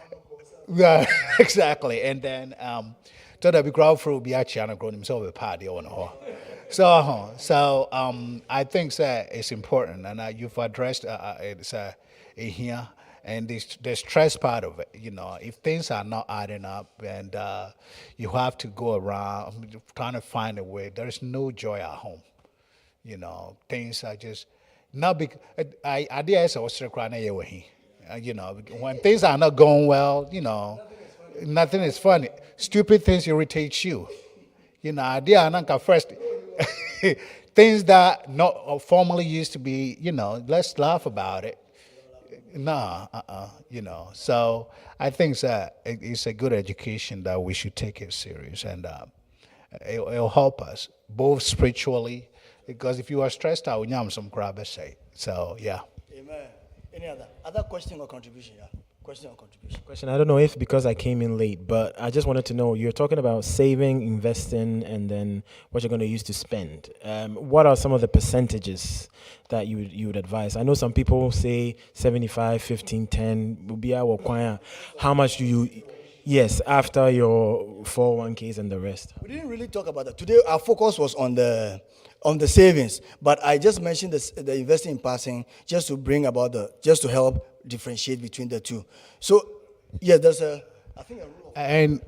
yeah, exactly. And then to the crowd for be actually and grown himself a party on her. So I think that it's important, and you've addressed it's here and the stress part of it. If things are not adding up, and you have to go around trying to find a way, there's no joy at home. Things are just not because I did as I was crying away. When things are not going well, nothing is funny. Stupid things irritate you. Idea nanka first things that not formally used to be, let's laugh about it. Nah, So I think that it's a good education that we should take it serious, and it'll help us both spiritually, because if you are stressed out, you have some grab say. So yeah. Amen. Any other question or contribution? Yeah. Question or contribution? Question. I don't know if because I came in late, but I just wanted to know, you're talking about saving, investing, and then what you're going to use to spend. What are some of the percentages that you would advise? I know some people say 75, 15, 10. How much do you? Yes, after your 401ks and the rest. We didn't really talk about that today. Our focus was on the savings, but I just mentioned the investing in passing just to bring about just to help differentiate between the two. So, yeah, there's a rule. And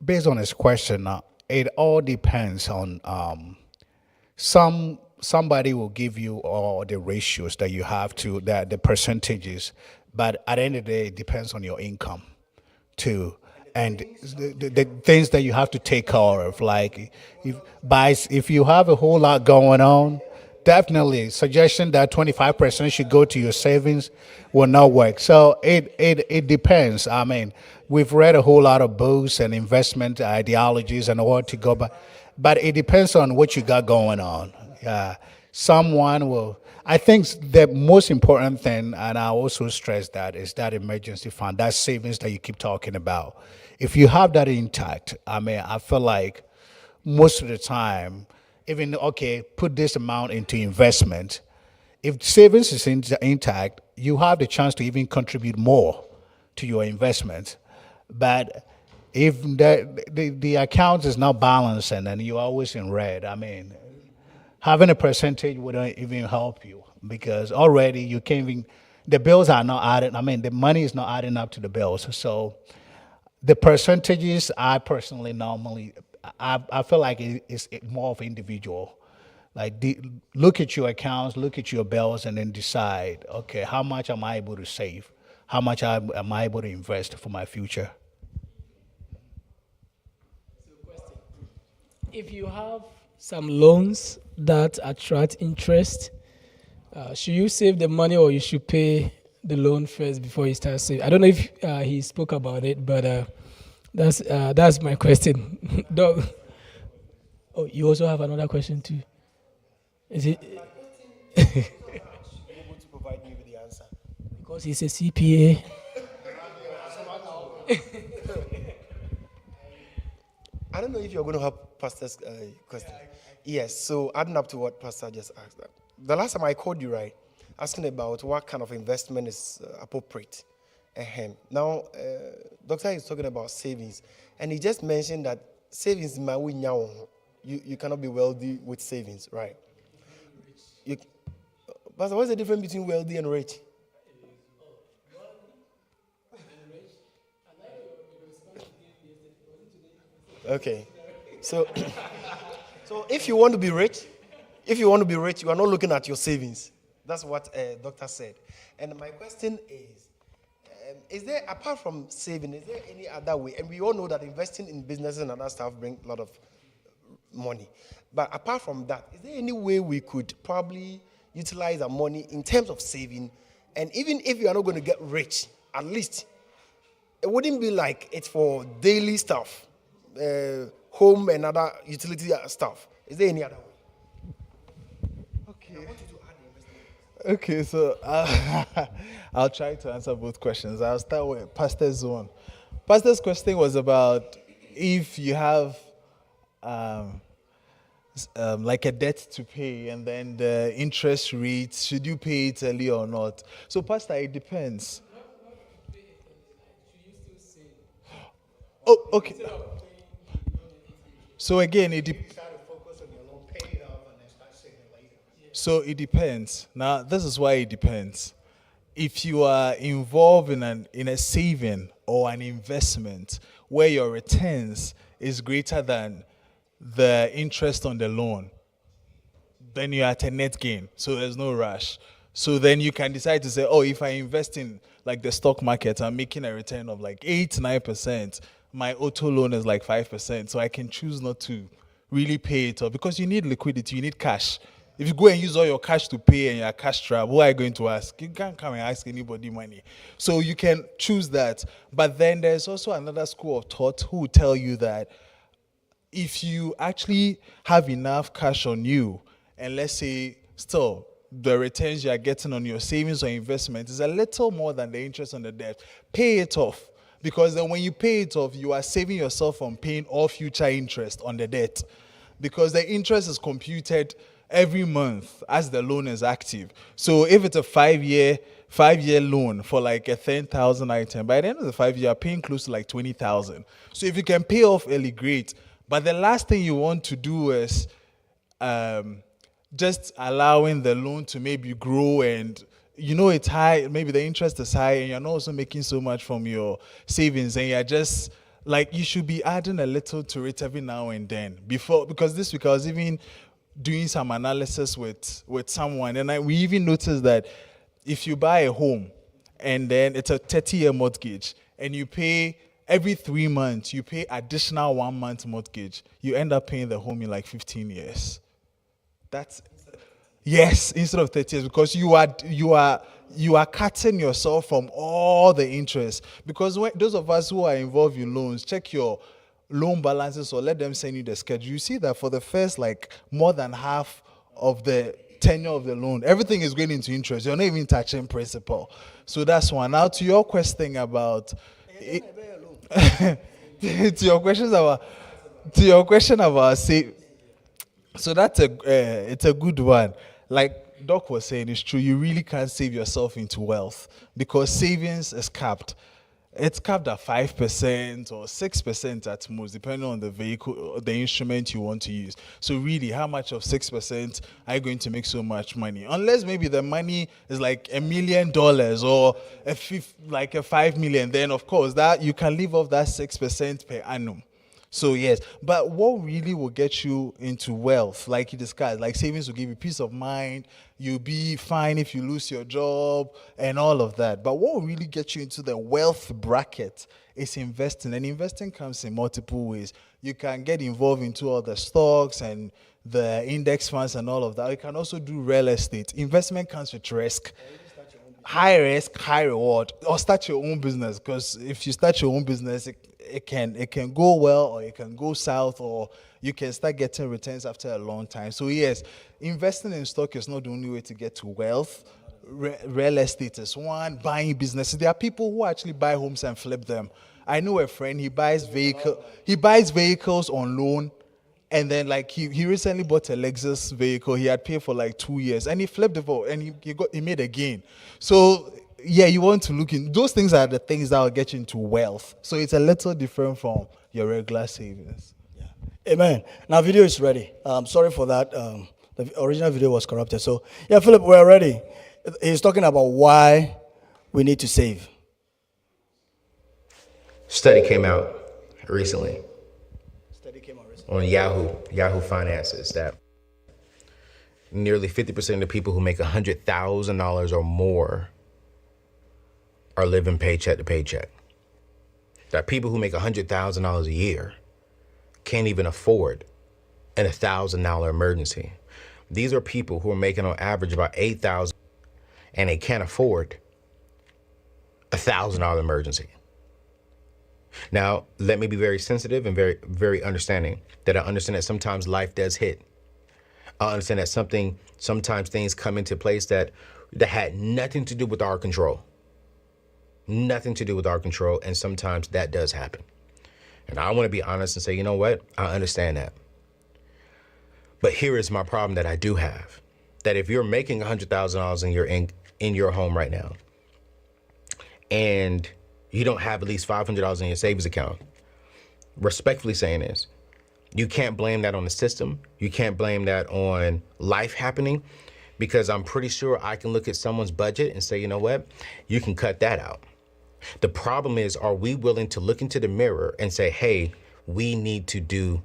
based on his question, it all depends on somebody will give you all the ratios that you have to the percentages, but at the end of the day, it depends on your income too. And the things that you have to take care of, like if you have a whole lot going on, definitely suggestion that 25% should go to your savings will not work. So it depends. I mean, we've read a whole lot of books and investment ideologies and what to go by, but it depends on what you got going on. Yeah, someone will. I think the most important thing, and I also stress that, is that emergency fund, that savings that you keep talking about. If you have that intact, I feel like most of the time, even, put this amount into investment. If savings is intact, you have the chance to even contribute more to your investment. But if the account is not balanced and then you're always in red, having a percentage wouldn't even help you, because already you can't even, the bills are not adding, the money is not adding up to the bills. So the percentages, I personally normally, I feel like it's more of individual. Like look at your accounts, look at your bills, and then decide, okay, how much am I able to save? How much am I able to invest for my future? If you have some loans that attract interest, should you save the money or you should pay the loan first before you start saving? I don't know if he spoke about it, but that's my question. Doug. Oh, you also have another question too. Is it? Able to provide me with the answer. Because he's a CPA. I don't know if you're going to have Pastor's question. Yes, so adding up to what Pastor just asked. The last time I called you, right, asking about what kind of investment is appropriate. Now, Doctor is talking about savings, and he just mentioned that savings, you cannot be wealthy with savings, right? Pastor, what's the difference between wealthy and rich? Okay, so if you want to be rich, you are not looking at your savings. That's what doctor said. And my question is there, apart from saving, is there any other way? And we all know that investing in businesses and other stuff bring a lot of money. But apart from that, is there any way we could probably utilize our money in terms of saving. And even if you are not going to get rich, at least it wouldn't be like it's for daily stuff, home and other utility stuff. Is there any other way? Okay. Okay, so I'll try to answer both questions. I'll start with Pastor's one. Pastor's question was about if you have like a debt to pay and then the interest rate, should you pay it early or not? So, Pastor, it depends. Oh, okay. So again, So it depends. Now, this is why it depends. If you are involved in a saving or an investment where your returns is greater than the interest on the loan, then you're at a net gain. So there's no rush. So then you can decide to say, oh, if I invest in like the stock market, I'm making a return of like 8-9%. My auto loan is like 5%. So I can choose not to really pay it off because you need liquidity, you need cash. If you go and use all your cash to pay and you're cash strapped, who are you going to ask? You can't come and ask anybody money. So you can choose that. But then there's also another school of thought who will tell you that if you actually have enough cash on you, and let's say still the returns you are getting on your savings or investment is a little more than the interest on the debt, pay it off. Because then when you pay it off, you are saving yourself from paying all future interest on the debt. Because the interest is computed every month as the loan is active. So if it's a 5-year loan for like a 10,000 item, by the end of the 5 years, you're paying close to like 20,000. So if you can pay off early, great. But the last thing you want to do is just allowing the loan to maybe grow and it's high, maybe the interest is high and you're not also making so much from your savings and you're just like, you should be adding a little to it every now and then because this week I was even doing some analysis with someone and we even noticed that if you buy a home and then it's a 30-year mortgage and you pay every 3 months, you pay additional 1 month mortgage, you end up paying the home in like 15 years. Yes, instead of 30 years, because you are cutting yourself from all the interest. Because those of us who are involved in loans, check your loan balances or let them send you the schedule. You see that for the first like more than half of the tenure of the loan, everything is going into interest. You're not even touching principal. So that's one. Now to your question about to your question about say, so that's it's a good one. Like Doc was saying, it's true. You really can't save yourself into wealth because savings is capped. It's capped at 5% or 6% at most, depending on the vehicle or the instrument you want to use. So really, how much of 6% are you going to make so much money? Unless maybe the money is like $1 million or like a 5 million, then of course that you can live off that 6% per annum. So yes, but what really will get you into wealth, like you discussed, like savings will give you peace of mind, you'll be fine if you lose your job and all of that. But what will really get you into the wealth bracket is investing. And investing comes in multiple ways. You can get involved into all the stocks and the index funds and all of that. You can also do real estate. Investment comes with risk. High risk, high reward, or start your own business. Because if you start your own business, it can go well or it can go south, or you can start getting returns after a long time. So yes, investing in stock is not the only way to get to wealth. Real estate is one. Buying businesses. There are people who actually buy homes and flip them. I know a friend. He buys vehicles on loan. And then, like, he recently bought a Lexus vehicle. He had paid for like 2 years, and he flipped it for, and he made a gain. So yeah, you want to look in those things are the things that will get you into wealth. So it's a little different from your regular savings. Yeah. Amen. Now video is ready. Sorry for that. The original video was corrupted. So yeah, Philip, we're ready. He's talking about why we need to save. Study came out recently on Yahoo Finances that nearly 50% of the people who make $100,000 or more are living paycheck to paycheck. That people who make $100,000 a year can't even afford an $1,000 emergency. These are people who are making on average about $8,000 and they can't afford $1,000 emergency. Now, let me be very sensitive and very, very understanding that I understand that sometimes life does hit. I understand that sometimes things come into place that had nothing to do with our control. Nothing to do with our control. And sometimes that does happen. And I want to be honest and say, you know what? I understand that. But here is my problem that I do have. That if you're making $100,000 in your home right now, and you don't have at least $500 in your savings account, respectfully saying this, you can't blame that on the system. You can't blame that on life happening, because I'm pretty sure I can look at someone's budget and say, you know what, you can cut that out. The problem is, are we willing to look into the mirror and say, hey, we need to do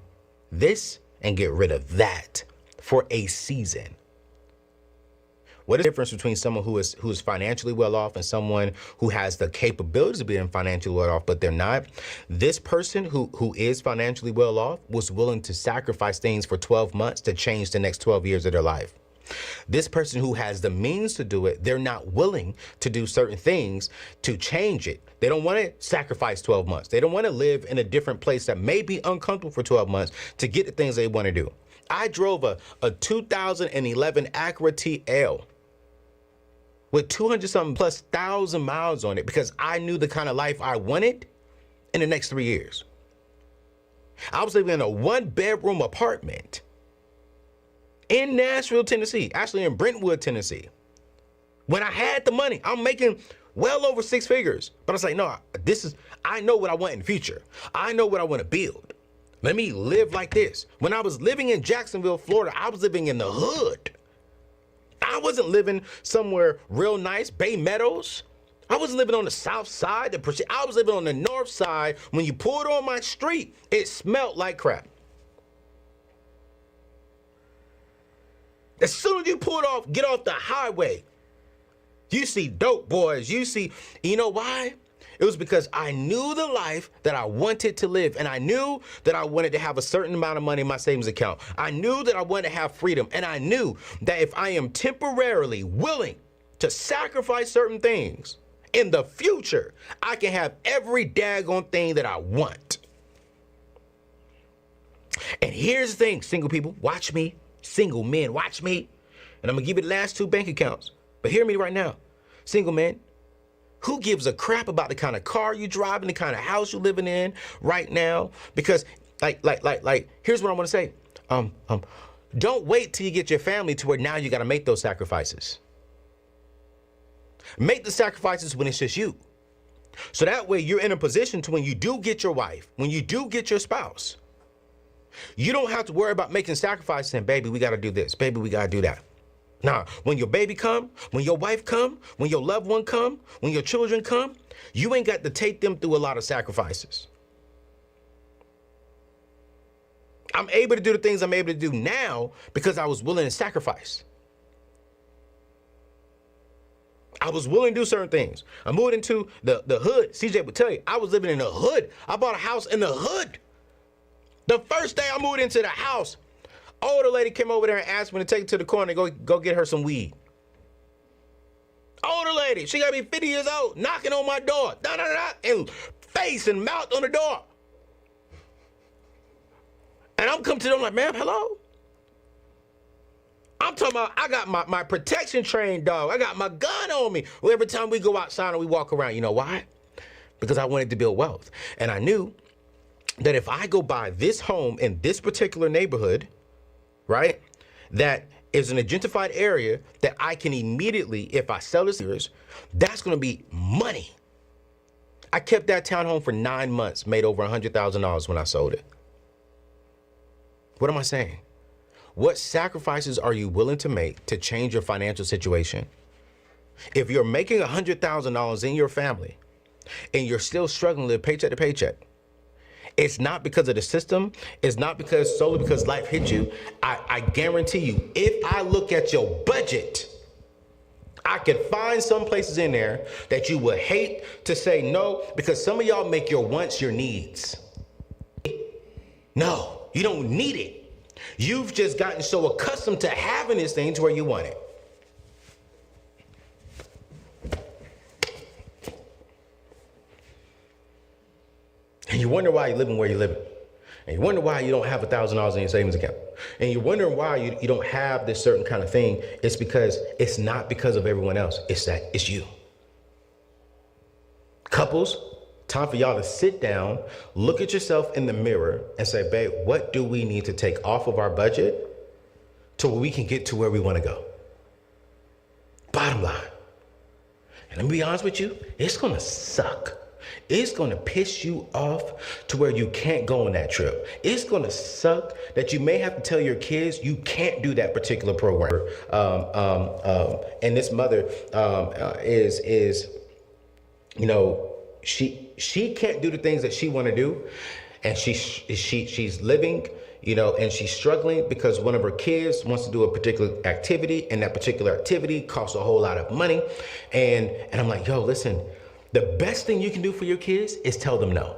this and get rid of that for a season? What is the difference between someone who is financially well off and someone who has the capabilities of being financially well off, but they're not? This person who is financially well off was willing to sacrifice things for 12 months to change the next 12 years of their life. This person who has the means to do it, they're not willing to do certain things to change it. They don't want to sacrifice 12 months. They don't want to live in a different place that may be uncomfortable for 12 months to get the things they want to do. I drove a 2011 Acura TL with 200-something plus thousand miles on it because I knew the kind of life I wanted in the next 3 years. I was living in a 1-bedroom apartment in Nashville, Tennessee, actually in Brentwood, Tennessee. When I had the money, I'm making well over 6 figures. But I was like, no, I know what I want in the future. I know what I want to build. Let me live like this. When I was living in Jacksonville, Florida, I was living in the hood. I wasn't living somewhere real nice, Bay Meadows. I wasn't living on the south side. I was living on the north side. When you pulled on my street, it smelled like crap. As soon as you get off the highway, you see dope boys. You know why? It was because I knew the life that I wanted to live. And I knew that I wanted to have a certain amount of money in my savings account. I knew that I wanted to have freedom. And I knew that if I am temporarily willing to sacrifice certain things, in the future, I can have every daggone thing that I want. And here's the thing, single people, watch me. Single men, watch me. And I'm going to give you the last 2 bank accounts. But hear me right now. Single men, who gives a crap about the kind of car you driving, the kind of house you're living in right now? Because like, here's what I want to say. Don't wait till you get your family to where now you got to make those sacrifices. Make the sacrifices when it's just you. So that way you're in a position to when you do get your wife, when you do get your spouse, you don't have to worry about making sacrifices and, baby, we got to do this. Baby, we got to do that. Nah, when your baby come, when your wife come, when your loved one come, when your children come, you ain't got to take them through a lot of sacrifices. I'm able to do the things I'm able to do now because I was willing to sacrifice. I was willing to do certain things. I moved into the hood. CJ would tell you, I was living in the hood. I bought a house in the hood. The first day I moved into the house, older lady came over there and asked me to take it to the corner and go get her some weed. Older lady, she got to be 50 years old, knocking on my door, and face and mouth on the door. And I'm coming to them like, ma'am, hello? I'm talking about, I got my protection trained dog. I got my gun on me. Well, every time we go outside and we walk around, you know why? Because I wanted to build wealth. And I knew that if I go buy this home in this particular neighborhood, right, that is an gentrified area that I can immediately, if I sell this, that's going to be money. I kept that townhome for 9 months, made over $100,000 when I sold it. What am I saying? What sacrifices are you willing to make to change your financial situation? If you're making $100,000 in your family and you're still struggling to live paycheck to paycheck, it's not because of the system. It's not solely because life hit you. I guarantee you, if I look at your budget, I could find some places in there that you would hate to say no, because some of y'all make your wants your needs. No, you don't need it. You've just gotten so accustomed to having this thing to where you want it. And you wonder why you're living where you're living. And you wonder why you don't have $1,000 in your savings account. And you're wondering why you don't have this certain kind of thing. It's because it's not because of everyone else. It's that it's you. Couples, time for y'all to sit down, look at yourself in the mirror and say, babe, what do we need to take off of our budget to where we can get to where we want to go? Bottom line. And let me be honest with you, it's going to suck. It's going to piss you off to where you can't go on that trip. It's going to suck that you may have to tell your kids you can't do that particular program. And this mother is, you know, she can't do the things that she want to do, and she's living, you know, and she's struggling because one of her kids wants to do a particular activity, and that particular activity costs a whole lot of money. And I'm like, yo, listen, the best thing you can do for your kids is tell them no.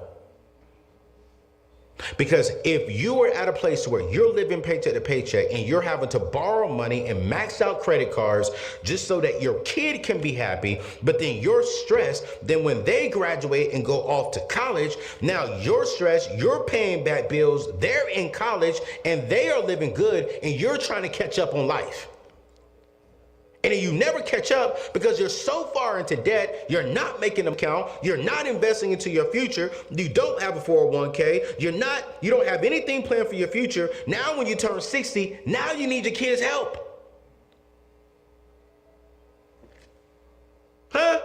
Because if you are at a place where you're living paycheck to paycheck and you're having to borrow money and max out credit cards just so that your kid can be happy, but then you're stressed, then when they graduate and go off to college, now you're stressed, you're paying back bills, they're in college and they are living good and you're trying to catch up on life. And you never catch up because you're so far into debt, you're not making them count, you're not investing into your future, you don't have a 401k, you don't have anything planned for your future. Now when you turn 60, now you need your kids' help. Huh?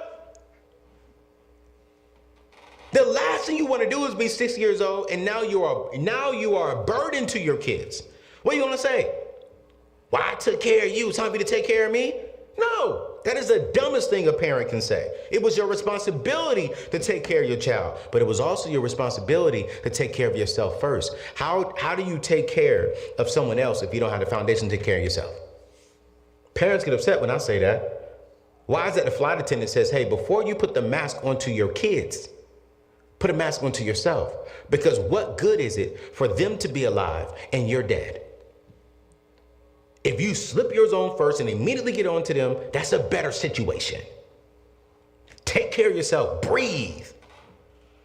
The last thing you want to do is be 60 years old and now you are a burden to your kids. What are you going to say? Well, I took care of you, it's time for you to take care of me? No, that is the dumbest thing a parent can say. It was your responsibility to take care of your child, but it was also your responsibility to take care of yourself first. How do you take care of someone else if you don't have the foundation to take care of yourself? Parents get upset when I say that. Why is that the flight attendant says, hey, before you put the mask onto your kids, put a mask onto yourself? Because what good is it for them to be alive and you're dead? If you slip yours on first and immediately get on to them, that's a better situation. Take care of yourself. Breathe.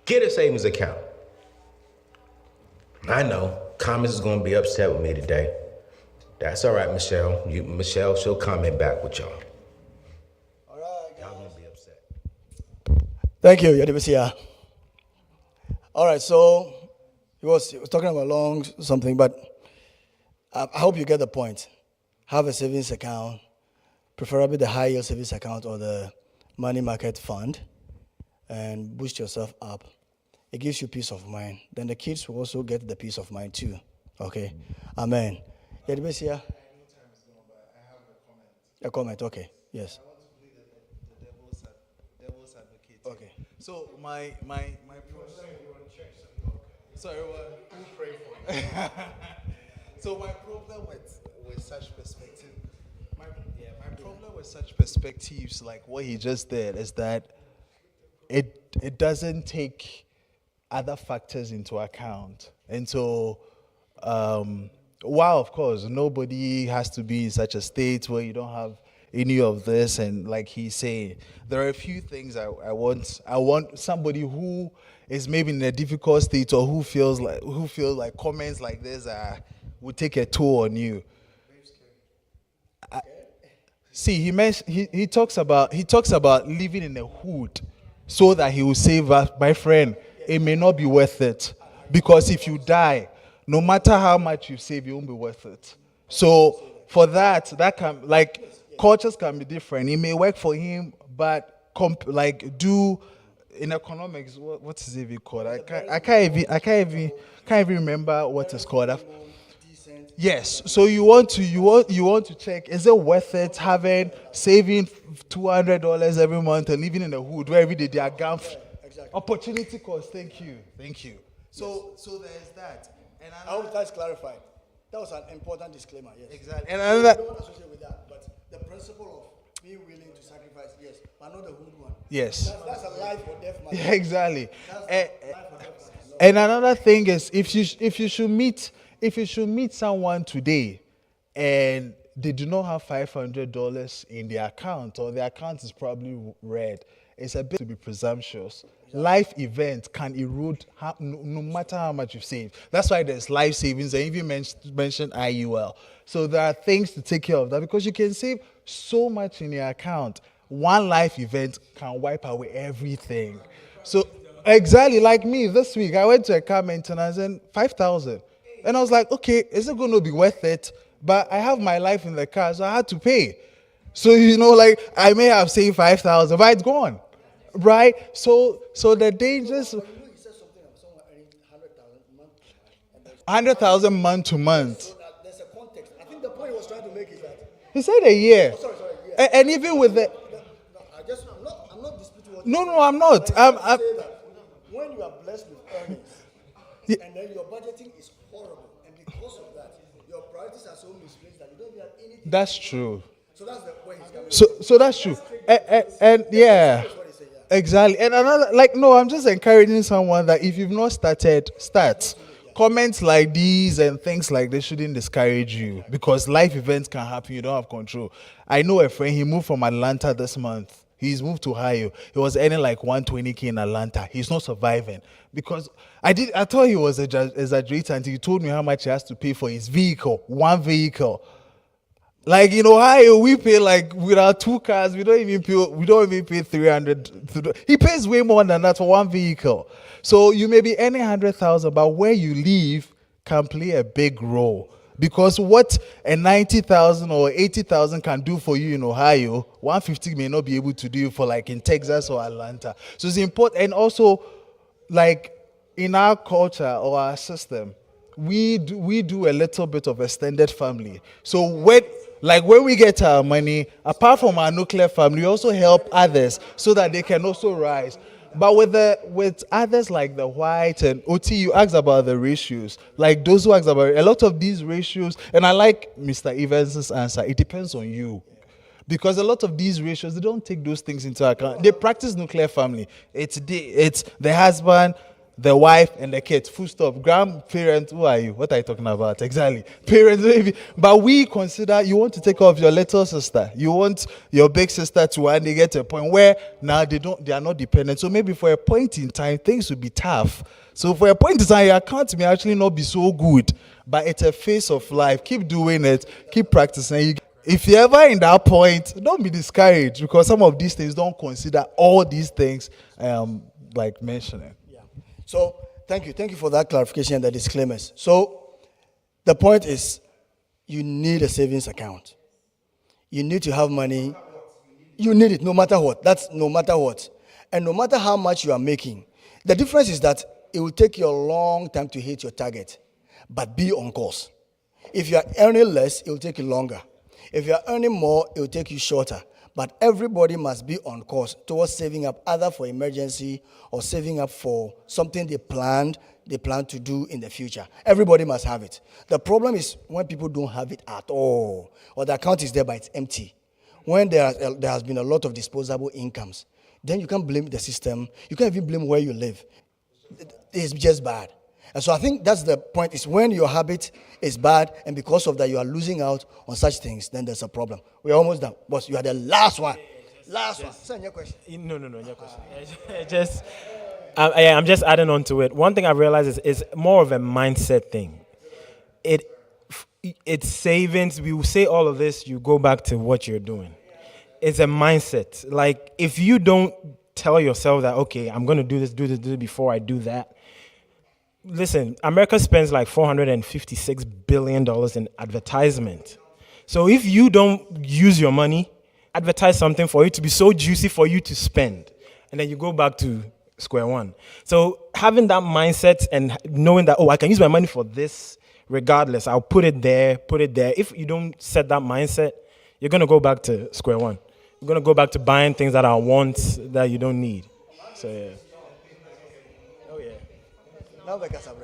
Get a savings account. I know Comments is going to be upset with me today. That's all right, Michelle. Michelle, she'll comment back with y'all. All right, Y'all going to be upset. thank you, Yadibisia. All right, so he was talking about long something, but I hope you get the point. Have a savings account, preferably the high yield savings account or the money market fund, and boost yourself up. It gives you peace of mind. Then the kids will also get the peace of mind too. Okay? Amen. Yeah, the best here. A comment, okay. Yes. I want to play the devil's advocate. Okay. So my sorry, what? Who pray for you? So my problem with such perspective, my problem with such perspectives like what he just did is that it doesn't take other factors into account. And so while of course nobody has to be in such a state where you don't have any of this, and like he's saying, there are a few things I want somebody who is maybe in a difficult state or who feels like comments like this would take a toll on you. See, he talks about living in a hood so that he will save us. My friend, it may not be worth it, because if you die, no matter how much you save, it won't be worth it. So for that can, like, cultures can be different. It may work for him, but do in economics, what is it called? I can't even remember what it's called. Yes, so you want to check, is it worth it saving $200 every month and living in a hood where every day they are gone? Exactly. Opportunity cost. Thank you. So there's that. And I hope that's clarified. That was an important disclaimer. Yes. Exactly. And I another. don't want to associate with that, but the principle of being willing to sacrifice, yes, but not the hood one. Yes. That's a life or death matter. Yeah, exactly. That's life or death matter. And another thing is, if you should meet If you should meet someone today and they do not have $500 in their account, or their account is probably red, it's a bit to be presumptuous. Life events can erode no matter how much you save. That's why there's life savings, and even mentioned IUL. So there are things to take care of that, because you can save so much in your account. One life event can wipe away everything. So exactly like me this week, I went to a car maintenance and 5,000, and I was like, okay, is it going to be worth it? But I have my life in the car, so I had to pay. So like I may have saved 5,000, but it's gone, right? So the dangers. 100,000 month to month. So that there's a context. I think the point he was trying to make is that. He said a year. Sorry. And even with the. I'm not disputing what. No, I'm not. Say that when you are blessed with earnings, and then your budgeting is horrible, and because of that, your priorities are so misplaced that you don't even have anything. That's true. So that's the point he's coming. So that's true. And yeah. Exactly. And another, I'm just encouraging someone that if you've not started, start. Comments like these and things like this shouldn't discourage you, because life events can happen. You don't have control. I know a friend, he moved from Atlanta this month. He's moved to Ohio. He was earning like 120K in Atlanta. He's not surviving because I thought he was exaggerating until he told me how much he has to pay for his vehicle, one vehicle. Like in Ohio, we pay like with our two cars, we don't even pay 300. He pays way more than that for one vehicle. So you may be earning 100,000, but where you live can play a big role. Because what a 90,000 or 80,000 can do for you in Ohio, 150 may not be able to do for like in Texas or Atlanta. So it's important. And also, like in our culture or our system, we do a little bit of extended family. So when we get our money, apart from our nuclear family, we also help others so that they can also rise. But with others like the white and OT, you asked about the ratios. Like those who asked about a lot of these ratios, and I like Mr. Evans' answer, it depends on you. Because a lot of these ratios, they don't take those things into account. They practice nuclear family. It's the husband, the wife, and the kids. Full stop. Grandparents, who are you? What are you talking about? Exactly. Parents, maybe. But we consider you want to take care of your little sister. You want your big sister to one day get to a point where now they are not dependent. So maybe for a point in time, things will be tough. So for a point in time, your account may actually not be so good. But it's a phase of life. Keep doing it. Keep practicing. If you're ever in that point, don't be discouraged, because some of these things don't consider all these things like mentioning. So thank you for that clarification and the disclaimers. So the point is, you need a savings account. You need to have money. You need it no matter what. That's no matter what. And no matter how much you are making. The difference is that it will take you a long time to hit your target, but be on course. If you are earning less, it will take you longer. If you are earning more, it will take you shorter. But everybody must be on course towards saving up, either for emergency or saving up for something they plan to do in the future. Everybody must have it. The problem is when people don't have it at all, or the account is there but it's empty. When there has been a lot of disposable incomes, then you can't blame the system. You can't even blame where you live. It's just bad. And so I think that's the point, is when your habit is bad and because of that you are losing out on such things, then there's a problem. We're almost done. Boss, you are the last one. Last one. Sir, your question. No, your question. I'm just adding on to it. One thing I realized is more of a mindset thing. It's savings. We will say all of this, you go back to what you're doing. It's a mindset. Like if you don't tell yourself that, okay, I'm going to do this before I do that. Listen, America spends like $456 billion in advertisement. So if you don't use your money, advertise something for it to be so juicy for you to spend, and then you go back to square one. So having that mindset and knowing that, I can use my money for this regardless, I'll put it there. If you don't set that mindset, you're going to go back to square one. You're going to go back to buying things that are wants that you don't need. So, yeah. Now the casa,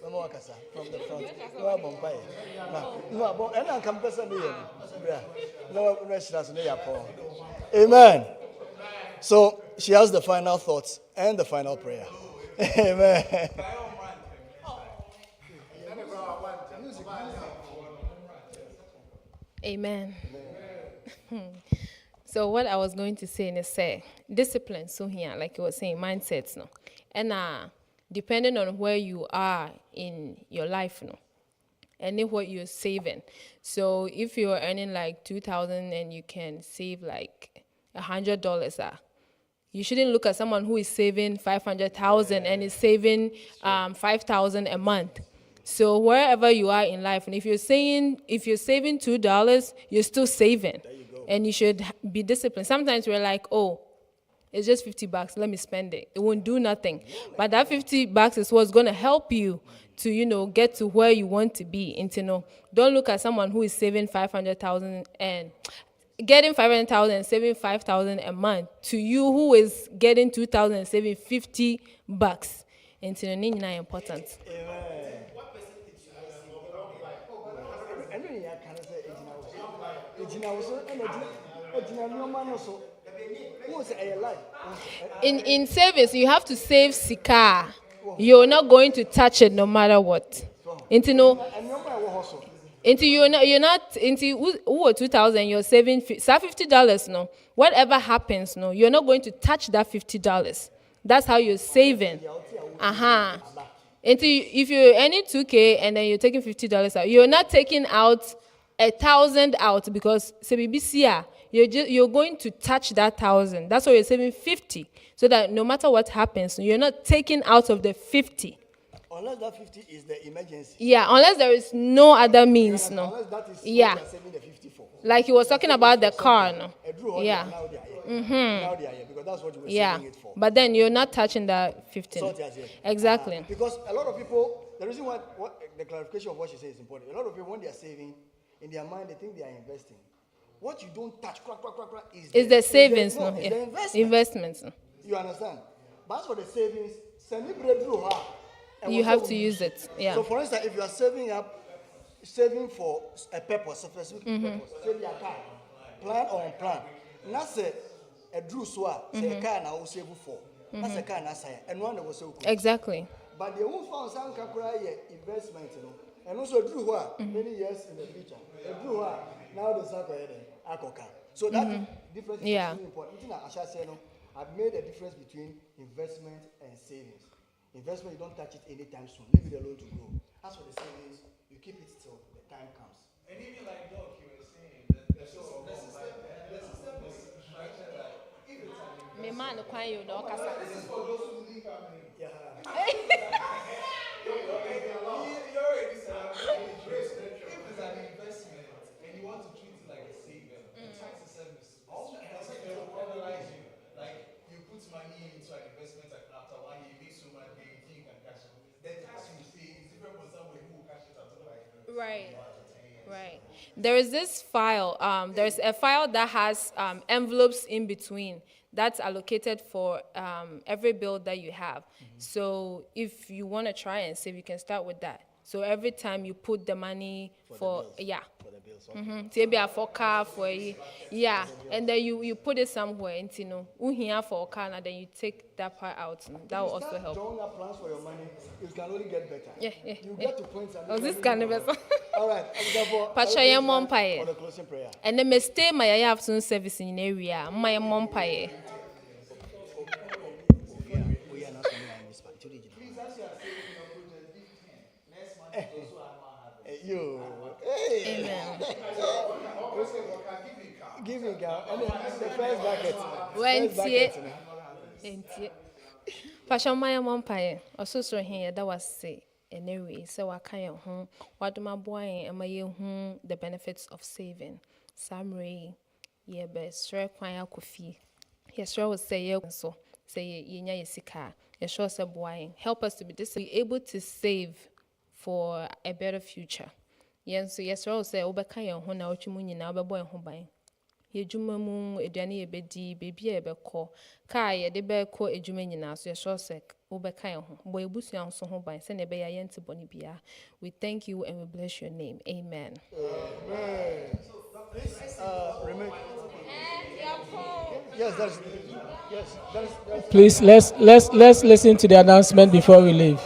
no more casa from the front. No Bombay. No, and I come person here. No restaurants near Paul. Amen. So she has the final thoughts and the final prayer. Amen. Amen. So what I was going to say is say discipline. So here, like you were saying, mindsets, no, and depending on where you are in your life, no, and then what you're saving. So if you're earning like 2,000 and you can save like $100, you shouldn't look at someone who is saving 500,000 and is saving 5,000 a month. So wherever you are in life, and if you're saving $2, you're still saving, and you should be disciplined. Sometimes we're like, oh, it's just $50. Let me spend it. It won't do nothing, but that $50 is what's going to help you to get to where you want to be. And don't look at someone who is saving 500,000 and getting 500,000 and saving 5,000 a month to you who is getting 2,000 and saving $50. And important. In savings, you have to save sika. You're not going to touch it no matter what. You're not into 2,000. You're saving $50. No, whatever happens, no, you're not going to touch that $50. That's how you're saving. If you're earning 2K and then you're taking $50 out, you're not taking out 1,000 out because you're going to touch that 1,000. That's why you're saving 50, so that no matter what happens, you're not taking out of the 50. Unless that 50 is the emergency. Yeah, unless there is no other means, no. Unless that is Yeah. what you're saving the 50 for. Like he was talking about the car, no. Yeah. Now they are here. Now they are here because that's what you were Yeah. saving it for. But then you're not touching that 15. So it is here. Exactly. Because a lot of people, the reason why the clarification of what she says is important. A lot of people, when they are saving, in their mind, they think they are investing. What you don't touch, Is the savings, no? It's Yeah. the investment. Investments. No? You understand? But as for the savings, send it through her. and You whatever have to we use it. Yeah. So, for instance, if you are saving for a purpose, a specific purpose, save your car, plan or unplan. And that's a drew swap, say a car and I will save for. That's a car and I say, and one was so cool. Exactly. But the one found some investment, and also drew what many years in the future. Drew what now the Akoka. So that difference is really important. I've made a difference between investment and savings. Investment, you don't touch it anytime soon. Leave it alone to grow. As for the savings, you keep it till the time comes. And even like Doc, you were saying, there's a system of structure that if it's an investment, this is for those who leave family. Yeah. You already said, if it's an investment and you want to treat it like a saving, the tax system is penalize you. Like, you put money into an investment and after 1 year, you make so much gain, you can cash it. The tax you pay is different from someone who will cash it after like Right. There is this file. There's a file that has envelopes in between that's allocated for every bill that you have. So if you want to try and save, you can start with that. So every time you put the money for the bills, maybe for car for and then you put it somewhere and here for a car and then you take that part out. That will also help. Drawing up plans for your money, it can only get better. You get to points and Oh, this kind of all right. Pacha mom For the closing prayer. and then me stay my afternoon service in area. My mom pie. You. Amen. Give me girl. And then the first bucket. When First bucket, Pasha my mom pie. Also so here that was say anyway. So I can't what my boy and my the benefits of saving. Samray ye be sure kwan akofi. Yes, sure will say so. Say yenya yesika. Yes, sure say boy help us to be able to save for a better future. Yes, so yes, sure will say obeka ye ho na otwemu nyina obebo ho ban. Yejuma mu eduane ye bedi baby e beko ka ye de beko ejuma nyina so yes, sure say obeka ye ho bo ebusu so ho ban se ne be ya yente boni bia. We thank you and we bless your name. Amen. Yes, that's Please let's listen to the announcement before we leave.